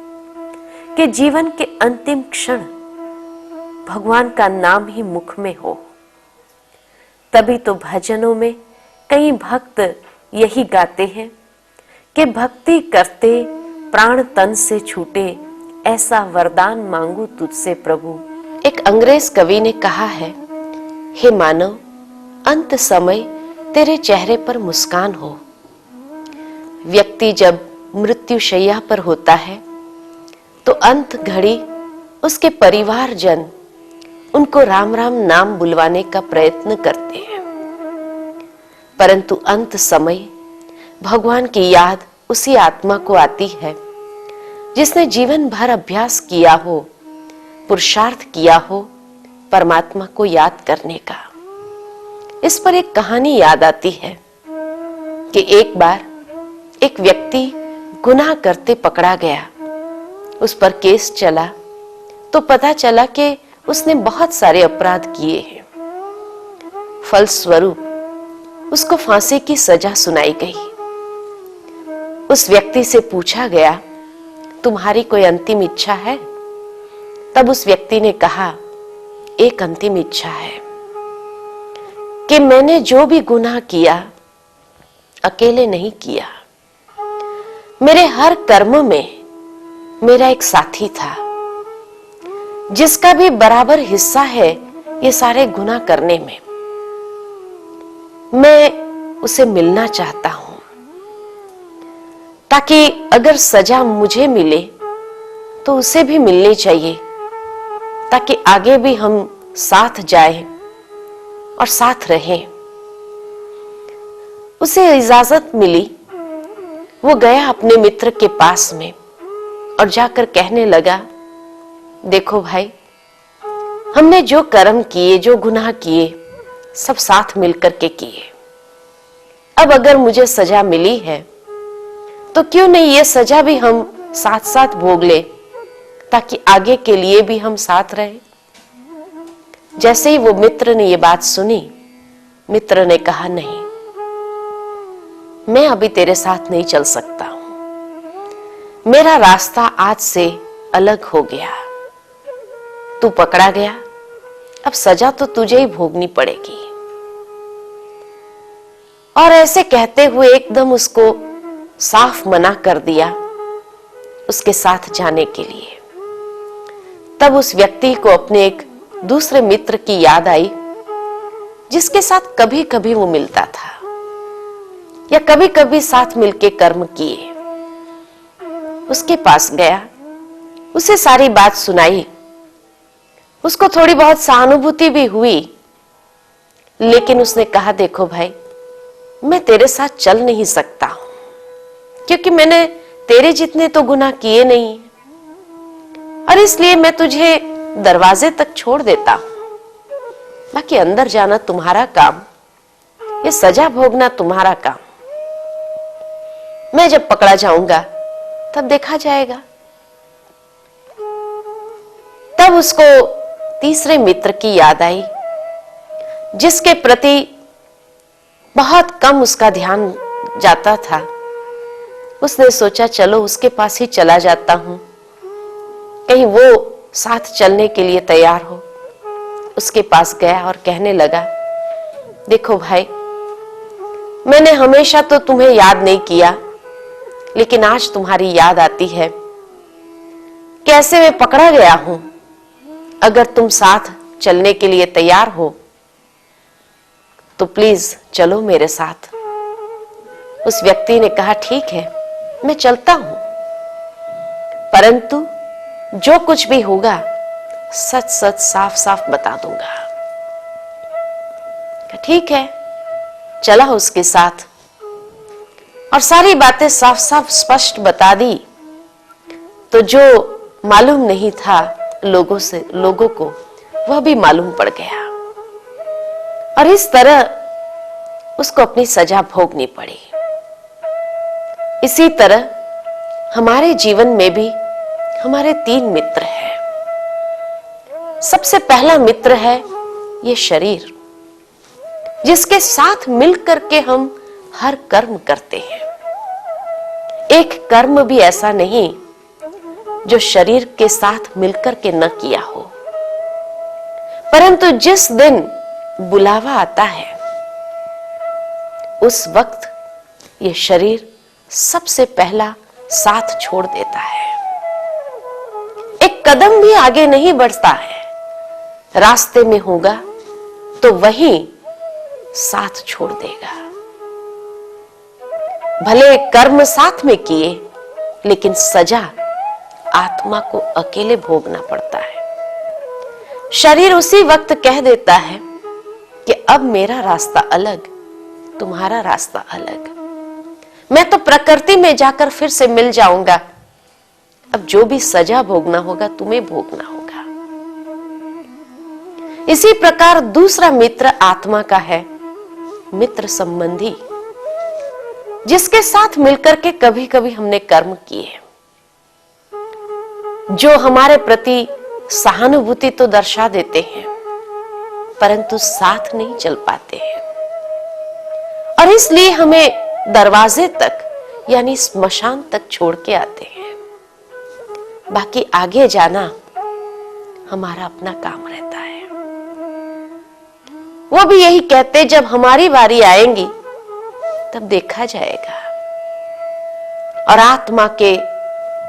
कि जीवन के अंतिम क्षण भगवान का नाम ही मुख में हो। तभी तो भजनों में कई भक्त यही गाते हैं कि भक्ति करते प्राण तन से छूटे, ऐसा वरदान मांगू तुझसे प्रभु। एक अंग्रेज कवि ने कहा है, हे मानव, अंत समय तेरे चेहरे पर मुस्कान हो। व्यक्ति जब मृत्युशैया पर होता है तो अंत घड़ी उसके परिवारजन उनको राम राम नाम बुलवाने का प्रयत्न करते हैं, परंतु अंत समय भगवान की याद उसी आत्मा को आती है जिसने जीवन भर अभ्यास किया हो, पुरुषार्थ किया हो परमात्मा को याद करने का। इस पर एक कहानी याद आती है कि एक बार एक व्यक्ति गुनाह करते पकड़ा गया। उस पर केस चला तो पता चला कि उसने बहुत सारे अपराध किए हैं। फलस्वरूप उसको फांसी की सजा सुनाई गई। उस व्यक्ति से पूछा गया, तुम्हारी कोई अंतिम इच्छा है? तब उस व्यक्ति ने कहा, एक अंतिम इच्छा है कि मैंने जो भी गुनाह किया अकेले नहीं किया। मेरे हर कर्म में मेरा एक साथी था जिसका भी बराबर हिस्सा है ये सारे गुनाह करने में। मैं उसे मिलना चाहता हूं ताकि अगर सजा मुझे मिले तो उसे भी मिलनी चाहिए, ताकि आगे भी हम साथ जाएं और साथ रहें। उसे इजाजत मिली। वो गया अपने मित्र के पास में और जाकर कहने लगा, देखो भाई, हमने जो कर्म किए, जो गुनाह किए, सब साथ मिलकर के किए। अब अगर मुझे सजा मिली है तो क्यों नहीं ये सजा भी हम साथ साथ भोग ले, ताकि आगे के लिए भी हम साथ रहे। जैसे ही वो मित्र ने ये बात सुनी, मित्र ने कहा, नहीं, मैं अभी तेरे साथ नहीं चल सकता हूं। मेरा रास्ता आज से अलग हो गया। तू पकड़ा गया, अब सजा तो तुझे ही भोगनी पड़ेगी। और ऐसे कहते हुए एकदम उसको साफ मना कर दिया उसके साथ जाने के लिए। तब उस व्यक्ति को अपने एक दूसरे मित्र की याद आई जिसके साथ कभी कभी वो मिलता था या कभी कभी साथ मिलके कर्म किए। उसके पास गया, उसे सारी बात सुनाई उसको थोड़ी बहुत सहानुभूति भी हुई, लेकिन उसने कहा देखो भाई, मैं तेरे साथ चल नहीं सकता क्योंकि मैंने तेरे जितने तो गुनाह किए नहीं, और इसलिए मैं तुझे दरवाजे तक छोड़ देता हूं, बाकी अंदर जाना तुम्हारा काम, ये सजा भोगना तुम्हारा काम। मैं जब पकड़ा जाऊंगा तब देखा जाएगा। तब उसको तीसरे मित्र की याद आई, जिसके प्रति बहुत कम उसका ध्यान जाता था। उसने सोचा चलो उसके पास ही चला जाता हूं, कहीं वो साथ चलने के लिए तैयार हो। उसके पास गया और कहने लगा, देखो भाई, मैंने हमेशा तो तुम्हें याद नहीं किया, लेकिन आज तुम्हारी याद आती है। कैसे मैं पकड़ा गया हूं, अगर तुम साथ चलने के लिए तैयार हो तो प्लीज चलो मेरे साथ। उस व्यक्ति ने कहा ठीक है, मैं चलता हूं, परंतु जो कुछ भी होगा सच सच साफ साफ बता दूंगा। ठीक है, चला उसके साथ और सारी बातें साफ साफ स्पष्ट बता दी। तो जो मालूम नहीं था लोगों को वह भी मालूम पड़ गया, और इस तरह उसको अपनी सजा भोगनी पड़ी। इसी तरह हमारे जीवन में भी हमारे 3 मित्र हैं। सबसे पहला मित्र है ये शरीर, जिसके साथ मिलकर के हम हर कर्म करते हैं। एक कर्म भी ऐसा नहीं जो शरीर के साथ मिलकर के न किया हो, परंतु जिस दिन बुलावा आता है उस वक्त ये शरीर सबसे पहला साथ छोड़ देता है। एक कदम भी आगे नहीं बढ़ता है, रास्ते में होगा तो वहीं साथ छोड़ देगा। भले कर्म साथ में किए, लेकिन सजा आत्मा को अकेले भोगना पड़ता है। शरीर उसी वक्त कह देता है कि अब मेरा रास्ता अलग, तुम्हारा रास्ता अलग, मैं तो प्रकृति में जाकर फिर से मिल जाऊंगा, अब जो भी सजा भोगना होगा तुम्हें भोगना होगा। इसी प्रकार दूसरा मित्र आत्मा का है, मित्र संबंधी, जिसके साथ मिलकर के कभी कभी हमने कर्म किए, जो हमारे प्रति सहानुभूति तो दर्शा देते हैं परंतु साथ नहीं चल पाते हैं, और इसलिए हमें दरवाजे तक यानी स्मशान तक छोड़ के आते हैं। बाकी आगे जाना हमारा अपना काम रहता है। वो भी यही कहते, जब हमारी बारी आएगी तब देखा जाएगा। और आत्मा के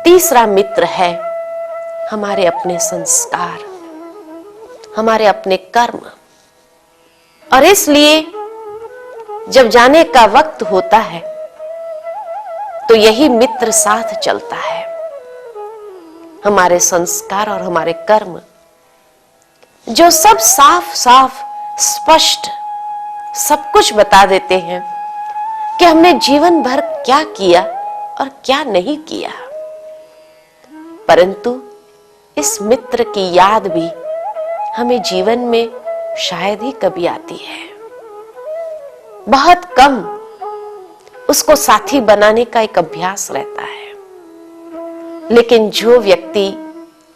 तीसरा मित्र है हमारे अपने संस्कार, हमारे अपने कर्म, और इसलिए जब जाने का वक्त होता है तो यही मित्र साथ चलता है। हमारे संस्कार और हमारे कर्म जो सब साफ साफ स्पष्ट सब कुछ बता देते हैं कि हमने जीवन भर क्या किया और क्या नहीं किया। परंतु इस मित्र की याद भी हमें जीवन में शायद ही कभी आती है। बहुत कम उसको साथी बनाने का एक अभ्यास रहता है, लेकिन जो व्यक्ति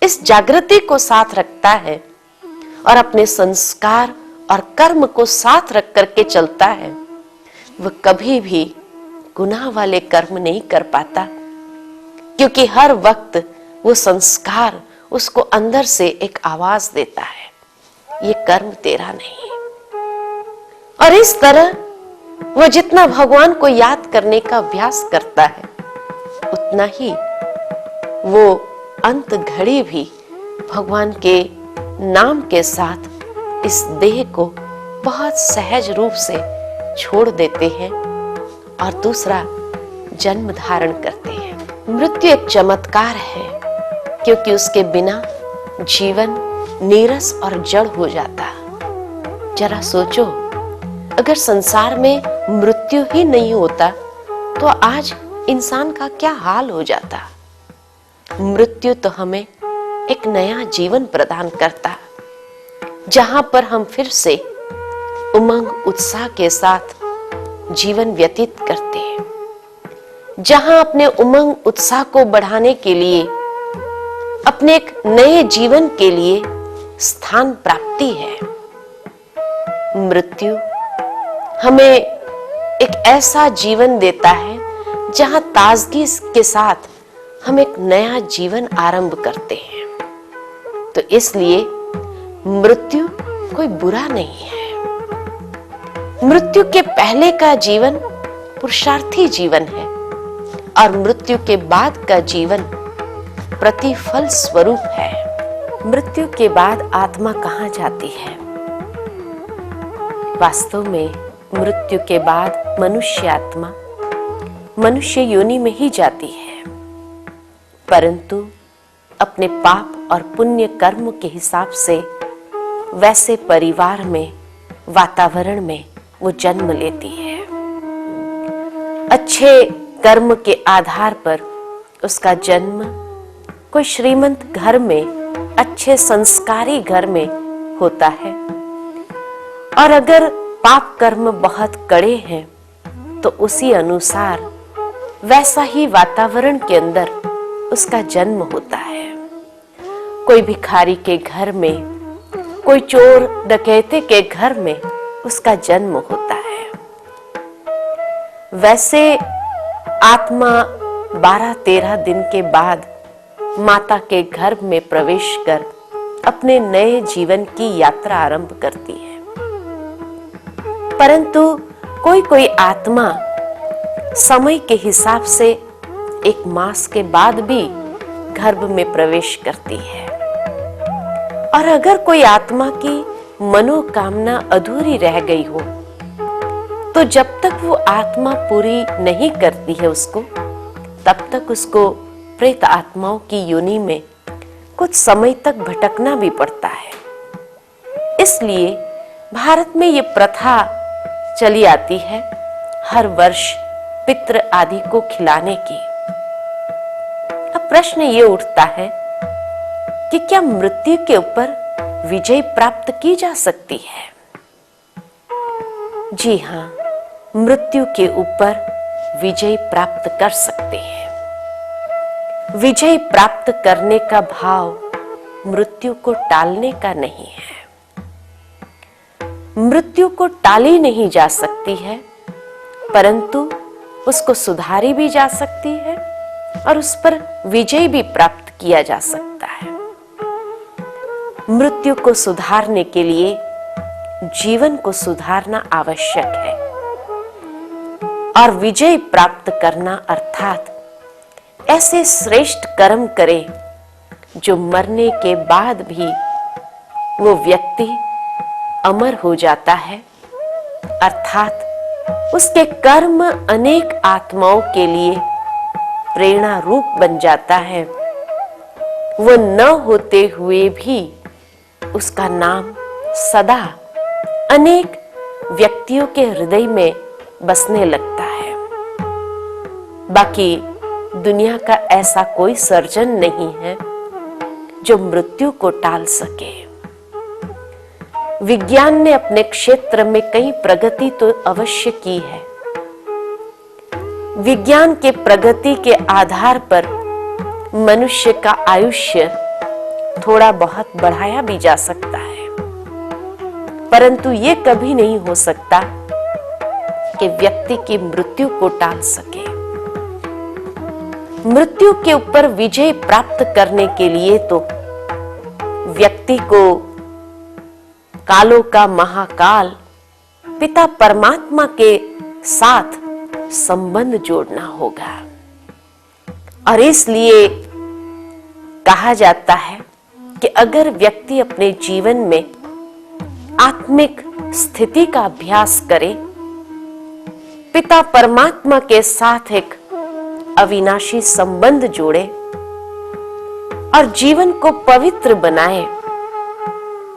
इस जागृति को साथ रखता है और अपने संस्कार और कर्म को साथ रख करके चलता है, वह कभी भी गुनाह वाले कर्म नहीं कर पाता, क्योंकि हर वक्त वो संस्कार उसको अंदर से एक आवाज देता है, ये कर्म तेरा नहीं। और इस तरह वह जितना भगवान को याद करने का अभ्यास करता है, उतना ही वो अंत घड़ी भी भगवान के नाम के साथ इस देह को बहुत सहज रूप से छोड़ देते हैं और दूसरा जन्म धारण करते हैं। मृत्यु एक चमत्कार है, क्योंकि उसके बिना जीवन नीरस और जड़ हो जाता। जरा सोचो, अगर संसार में मृत्यु ही नहीं होता तो आज इंसान का क्या हाल हो जाता। मृत्यु तो हमें एक नया जीवन प्रदान करता, जहां पर हम फिर से उमंग उत्साह के साथ जीवन व्यतीत करते हैं, जहां अपने उमंग उत्साह को बढ़ाने के लिए, अपने एक नए जीवन के लिए स्थान प्राप्ति है। मृत्यु हमें एक ऐसा जीवन देता है जहां ताजगी के साथ हम एक नया जीवन आरंभ करते हैं। तो इसलिए मृत्यु कोई बुरा नहीं है। मृत्यु के पहले का जीवन पुरुषार्थी जीवन है और मृत्यु के बाद का जीवन प्रतिफल स्वरूप है। मृत्यु के बाद आत्मा कहां जाती है? वास्तव में मृत्यु के बाद मनुष्य आत्मा मनुष्य योनि में ही जाती है, परंतु अपने पाप और पुण्य कर्म के हिसाब से वैसे परिवार में, वातावरण में वो जन्म लेती है। अच्छे कर्म के आधार पर उसका जन्म कोई श्रीमंत घर में, अच्छे संस्कारी घर में होता है, और अगर पाप कर्म बहुत कड़े हैं तो उसी अनुसार वैसा ही वातावरण के अंदर उसका जन्म होता है। कोई भिखारी के घर में, कोई चोर डकैते के घर में उसका जन्म होता है। वैसे आत्मा 12-13 दिन के बाद माता के गर्भ में प्रवेश कर अपने नए जीवन की यात्रा आरंभ करती है, परंतु कोई कोई आत्मा समय के हिसाब से 1 मास के बाद भी गर्भ में प्रवेश करती है। और अगर कोई आत्मा की मनोकामना अधूरी रह गई हो तो जब तक वो आत्मा पूरी नहीं करती है उसको, तब तक उसको प्रेत आत्माओं की योनि में कुछ समय तक भटकना भी पड़ता है। इसलिए भारत में ये प्रथा चली आती है हर वर्ष पितृ आदि को खिलाने की। अब प्रश्न ये उठता है कि क्या मृत्यु के ऊपर विजय प्राप्त की जा सकती है? जी हाँ, मृत्यु के ऊपर विजय प्राप्त कर सकते हैं। विजय प्राप्त करने का भाव मृत्यु को टालने का नहीं है। मृत्यु को टाली नहीं जा सकती है, परंतु उसको सुधारी भी जा सकती है और उस पर विजय भी प्राप्त किया जा सकता है। मृत्यु को सुधारने के लिए जीवन को सुधारना आवश्यक है, और विजय प्राप्त करना अर्थात ऐसे श्रेष्ठ कर्म करे जो मरने के बाद भी वो व्यक्ति अमर हो जाता है, अर्थात उसके कर्म अनेक आत्माओं के लिए प्रेरणा रूप बन जाता है। वो न होते हुए भी उसका नाम सदा अनेक व्यक्तियों के हृदय में बसने लगता है। बाकी दुनिया का ऐसा कोई सर्जन नहीं है जो मृत्यु को टाल सके। विज्ञान ने अपने क्षेत्र में कई प्रगति तो अवश्य की है। विज्ञान के प्रगति के आधार पर मनुष्य का आयुष्य थोड़ा बहुत बढ़ाया भी जा सकता है, परंतु ये कभी नहीं हो सकता कि व्यक्ति की मृत्यु को टाल सके। मृत्यु के ऊपर विजय प्राप्त करने के लिए तो व्यक्ति को कालों का महाकाल पिता परमात्मा के साथ संबंध जोड़ना होगा। और इसलिए कहा जाता है कि अगर व्यक्ति अपने जीवन में आत्मिक स्थिति का अभ्यास करे, पिता परमात्मा के साथ एक अविनाशी संबंध जोड़े और जीवन को पवित्र बनाए,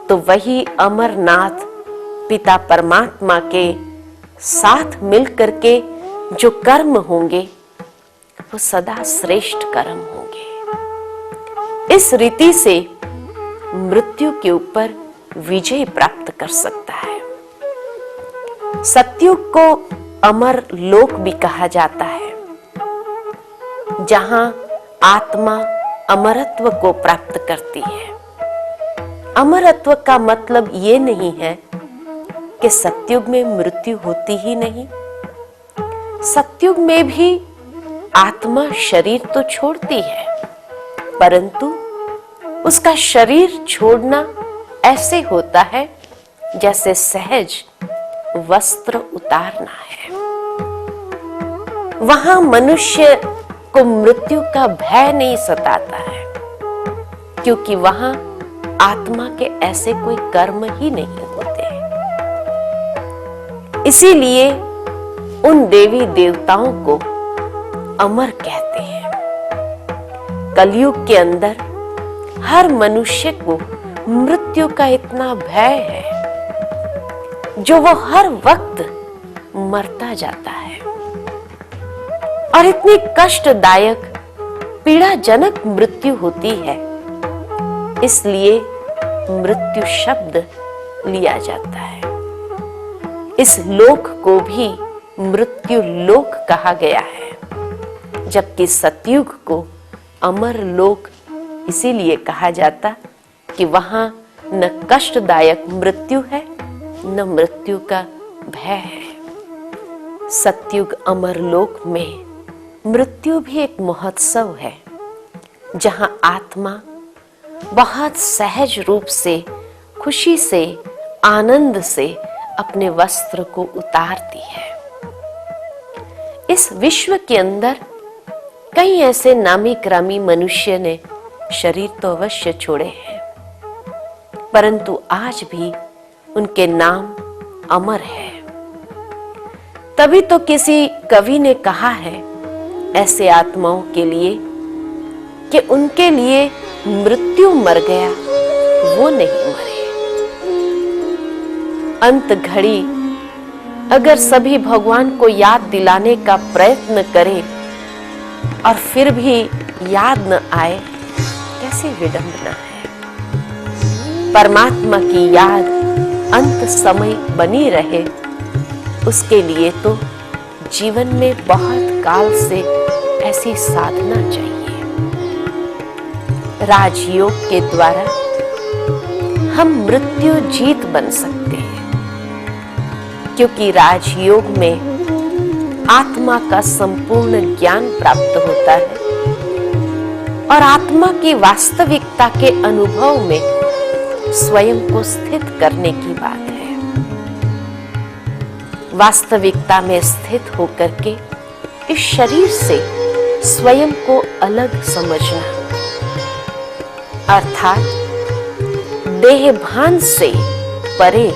तो वही अमरनाथ पिता परमात्मा के साथ मिलकर के जो कर्म होंगे वो सदा श्रेष्ठ कर्म होंगे। इस रीति से मृत्यु के ऊपर विजय प्राप्त कर सकता है। सतयुग को अमर लोक भी कहा जाता है, जहां आत्मा अमरत्व को प्राप्त करती है। अमरत्व का मतलब ये नहीं है कि सतयुग में मृत्यु होती ही नहीं। सतयुग में भी आत्मा शरीर तो छोड़ती है, परंतु उसका शरीर छोड़ना ऐसे होता है जैसे सहज वस्त्र उतारना है। वहां मनुष्य को मृत्यु का भय नहीं सताता है, क्योंकि वहां आत्मा के ऐसे कोई कर्म ही नहीं होते। इसीलिए उन देवी देवताओं को अमर कहते हैं। कलयुग के अंदर हर मनुष्य को मृत्यु का इतना भय है, जो वो हर वक्त मरता जाता है, और इतनी कष्टदायक पीड़ाजनक मृत्यु होती है, इसलिए मृत्यु शब्द लिया जाता है। इस लोक को भी मृत्यु लोक कहा गया है, जबकि सतयुग को अमर लोक इसीलिए कहा जाता कि वहां न कष्टदायक मृत्यु है, न मृत्यु का भय है। सतयुग अमर लोक में मृत्यु भी एक महोत्सव है, जहां आत्मा बहुत सहज रूप से, खुशी से, आनंद से अपने वस्त्र को उतारती है। इस विश्व के अंदर कई ऐसे नामी क्रमी मनुष्य ने शरीर तो अवश्य छोड़े हैं, परंतु आज भी उनके नाम अमर है। तभी तो किसी कवि ने कहा है ऐसे आत्माओं के लिए कि उनके लिए मृत्यु मर गया, वो नहीं मरे। अंत घड़ी अगर सभी भगवान को याद दिलाने का प्रयत्न करें और फिर भी याद न आए, कैसी विडंबना है। परमात्मा की याद अंत समय बनी रहे, उसके लिए तो जीवन में बहुत काल से ऐसी साधना चाहिए। राजयोग के द्वारा हम मृत्यु जीत बन सकते हैं, क्योंकि राजयोग में आत्मा का संपूर्ण ज्ञान प्राप्त होता है और आत्मा की वास्तविकता के अनुभव में स्वयं को स्थित करने की बात है। वास्तविकता में स्थित होकर के इस शरीर से स्वयं को अलग समझना, अर्थात देह भान से परे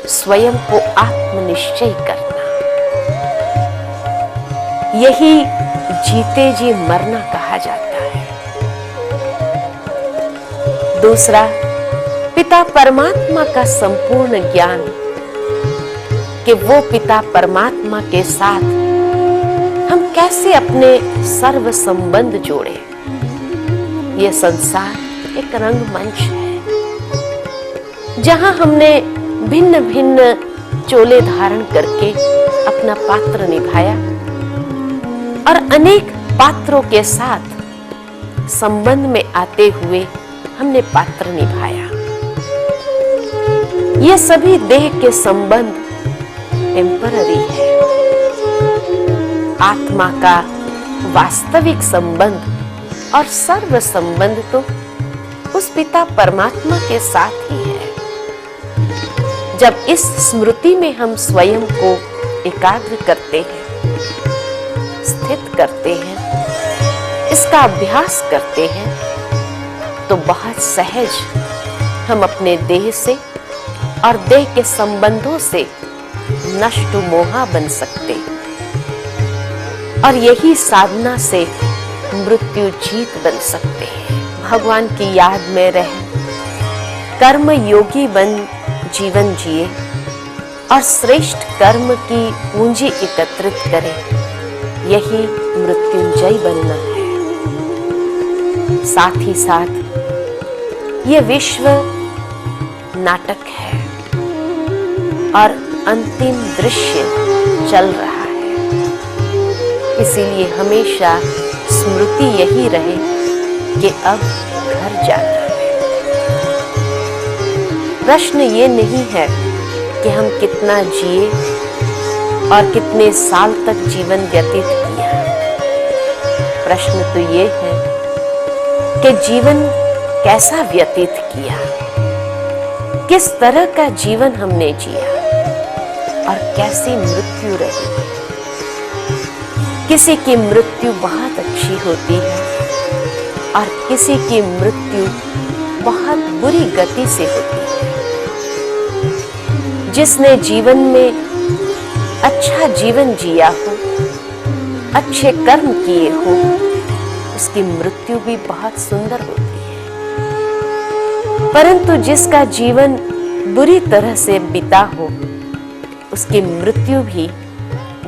स्वयं को आत्मनिश्चय करना, यही जीते जी मरना कहा जाता है। दूसरा, पिता परमात्मा का संपूर्ण ज्ञान कि वो पिता परमात्मा के साथ हम कैसे अपने सर्व संबंध जोड़े। ये संसार एक रंगमंच है, जहां हमने भिन्न भिन्न चोले धारण करके अपना पात्र निभाया और अनेक पात्रों के साथ संबंध में आते हुए हमने पात्र निभाया। ये सभी देह के संबंध टेम्पररी है। आत्मा का वास्तविक संबंध और सर्व संबंध तो उस पिता परमात्मा के साथ ही है। जब इस स्मृति में हम स्वयं को एकाग्र करते हैं, स्थित करते हैं, इसका अभ्यास करते हैं, तो बहुत सहज हम अपने देह से और देह के संबंधों से नष्ट मोहा बन सकते हैं, और यही साधना से मृत्यु जीत बन सकते हैं। भगवान की याद में रहें, कर्म योगी बन जीवन जिए और श्रेष्ठ कर्म की पूंजी एकत्रित करें, यही मृत्युंजय बनना है। साथ ही साथ ये विश्व नाटक है और अंतिम दृश्य चल रहा है, इसीलिए हमेशा स्मृति यही रहे कि अब घर जाना है। प्रश्न ये नहीं है कि हम कितना जिए और कितने साल तक जीवन व्यतीत किया। प्रश्न तो ये है कि जीवन कैसा व्यतीत किया, किस तरह का जीवन हमने जिया और कैसी मृत्यु रही। किसी की मृत्यु बहुत अच्छी होती है और किसी की मृत्यु बहुत बुरी गति से होती है। जिसने जीवन में अच्छा जीवन जिया हो, अच्छे कर्म किए हो, उसकी मृत्यु भी बहुत सुंदर होती है। परंतु जिसका जीवन बुरी तरह से बीता हो, उसकी मृत्यु भी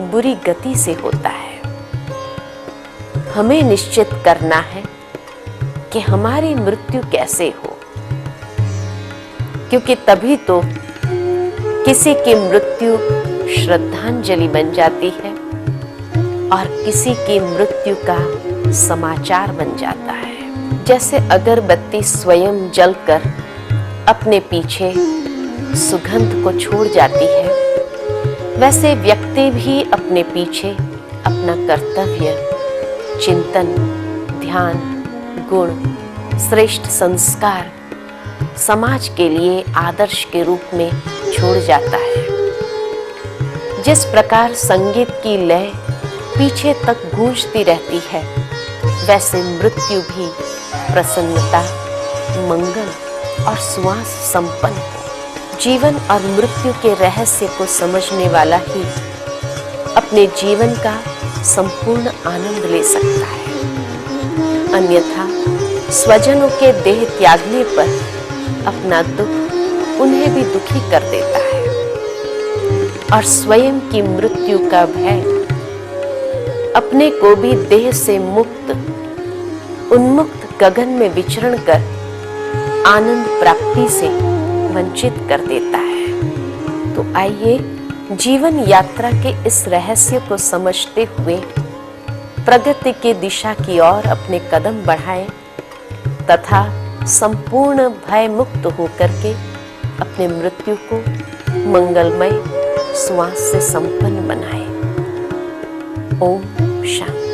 बुरी गति से होता है। हमें निश्चित करना है कि हमारी मृत्यु कैसे हो, क्योंकि तभी तो किसी की मृत्यु श्रद्धांजलि बन जाती है और किसी की मृत्यु का समाचार बन जाता है। जैसे अगरबत्ती स्वयं जलकर अपने पीछे सुगंध को छोड़ जाती है, वैसे व्यक्ति भी अपने पीछे अपना कर्तव्य, चिंतन, ध्यान, गुण, श्रेष्ठ संस्कार समाज के लिए आदर्श के रूप में छोड़ जाता है। जिस प्रकार संगीत की लय पीछे तक गूंजती रहती है, वैसे मृत्यु भी प्रसन्नता, मंगल और सुवास संपन्न हो। जीवन और मृत्यु के रहस्य को समझने वाला ही अपने जीवन का संपूर्ण आनंद ले सकता है। अन्यथा स्वजनों के देह त्यागने पर अपना दुख उन्हें भी दुखी कर देता है और स्वयं की मृत्यु का भय अपने को भी देह से मुक्त, उन्मुक्त गगन में विचरण कर आनंद प्राप्ति से वंचित कर देता है। तो आइए जीवन यात्रा के इस रहस्य को समझते हुए प्रगति की दिशा की ओर अपने कदम बढ़ाएं तथा संपूर्ण भय मुक्त होकर के अपने मृत्यु को मंगलमय सुवास से संपन्न बनाएं। ओम शांति।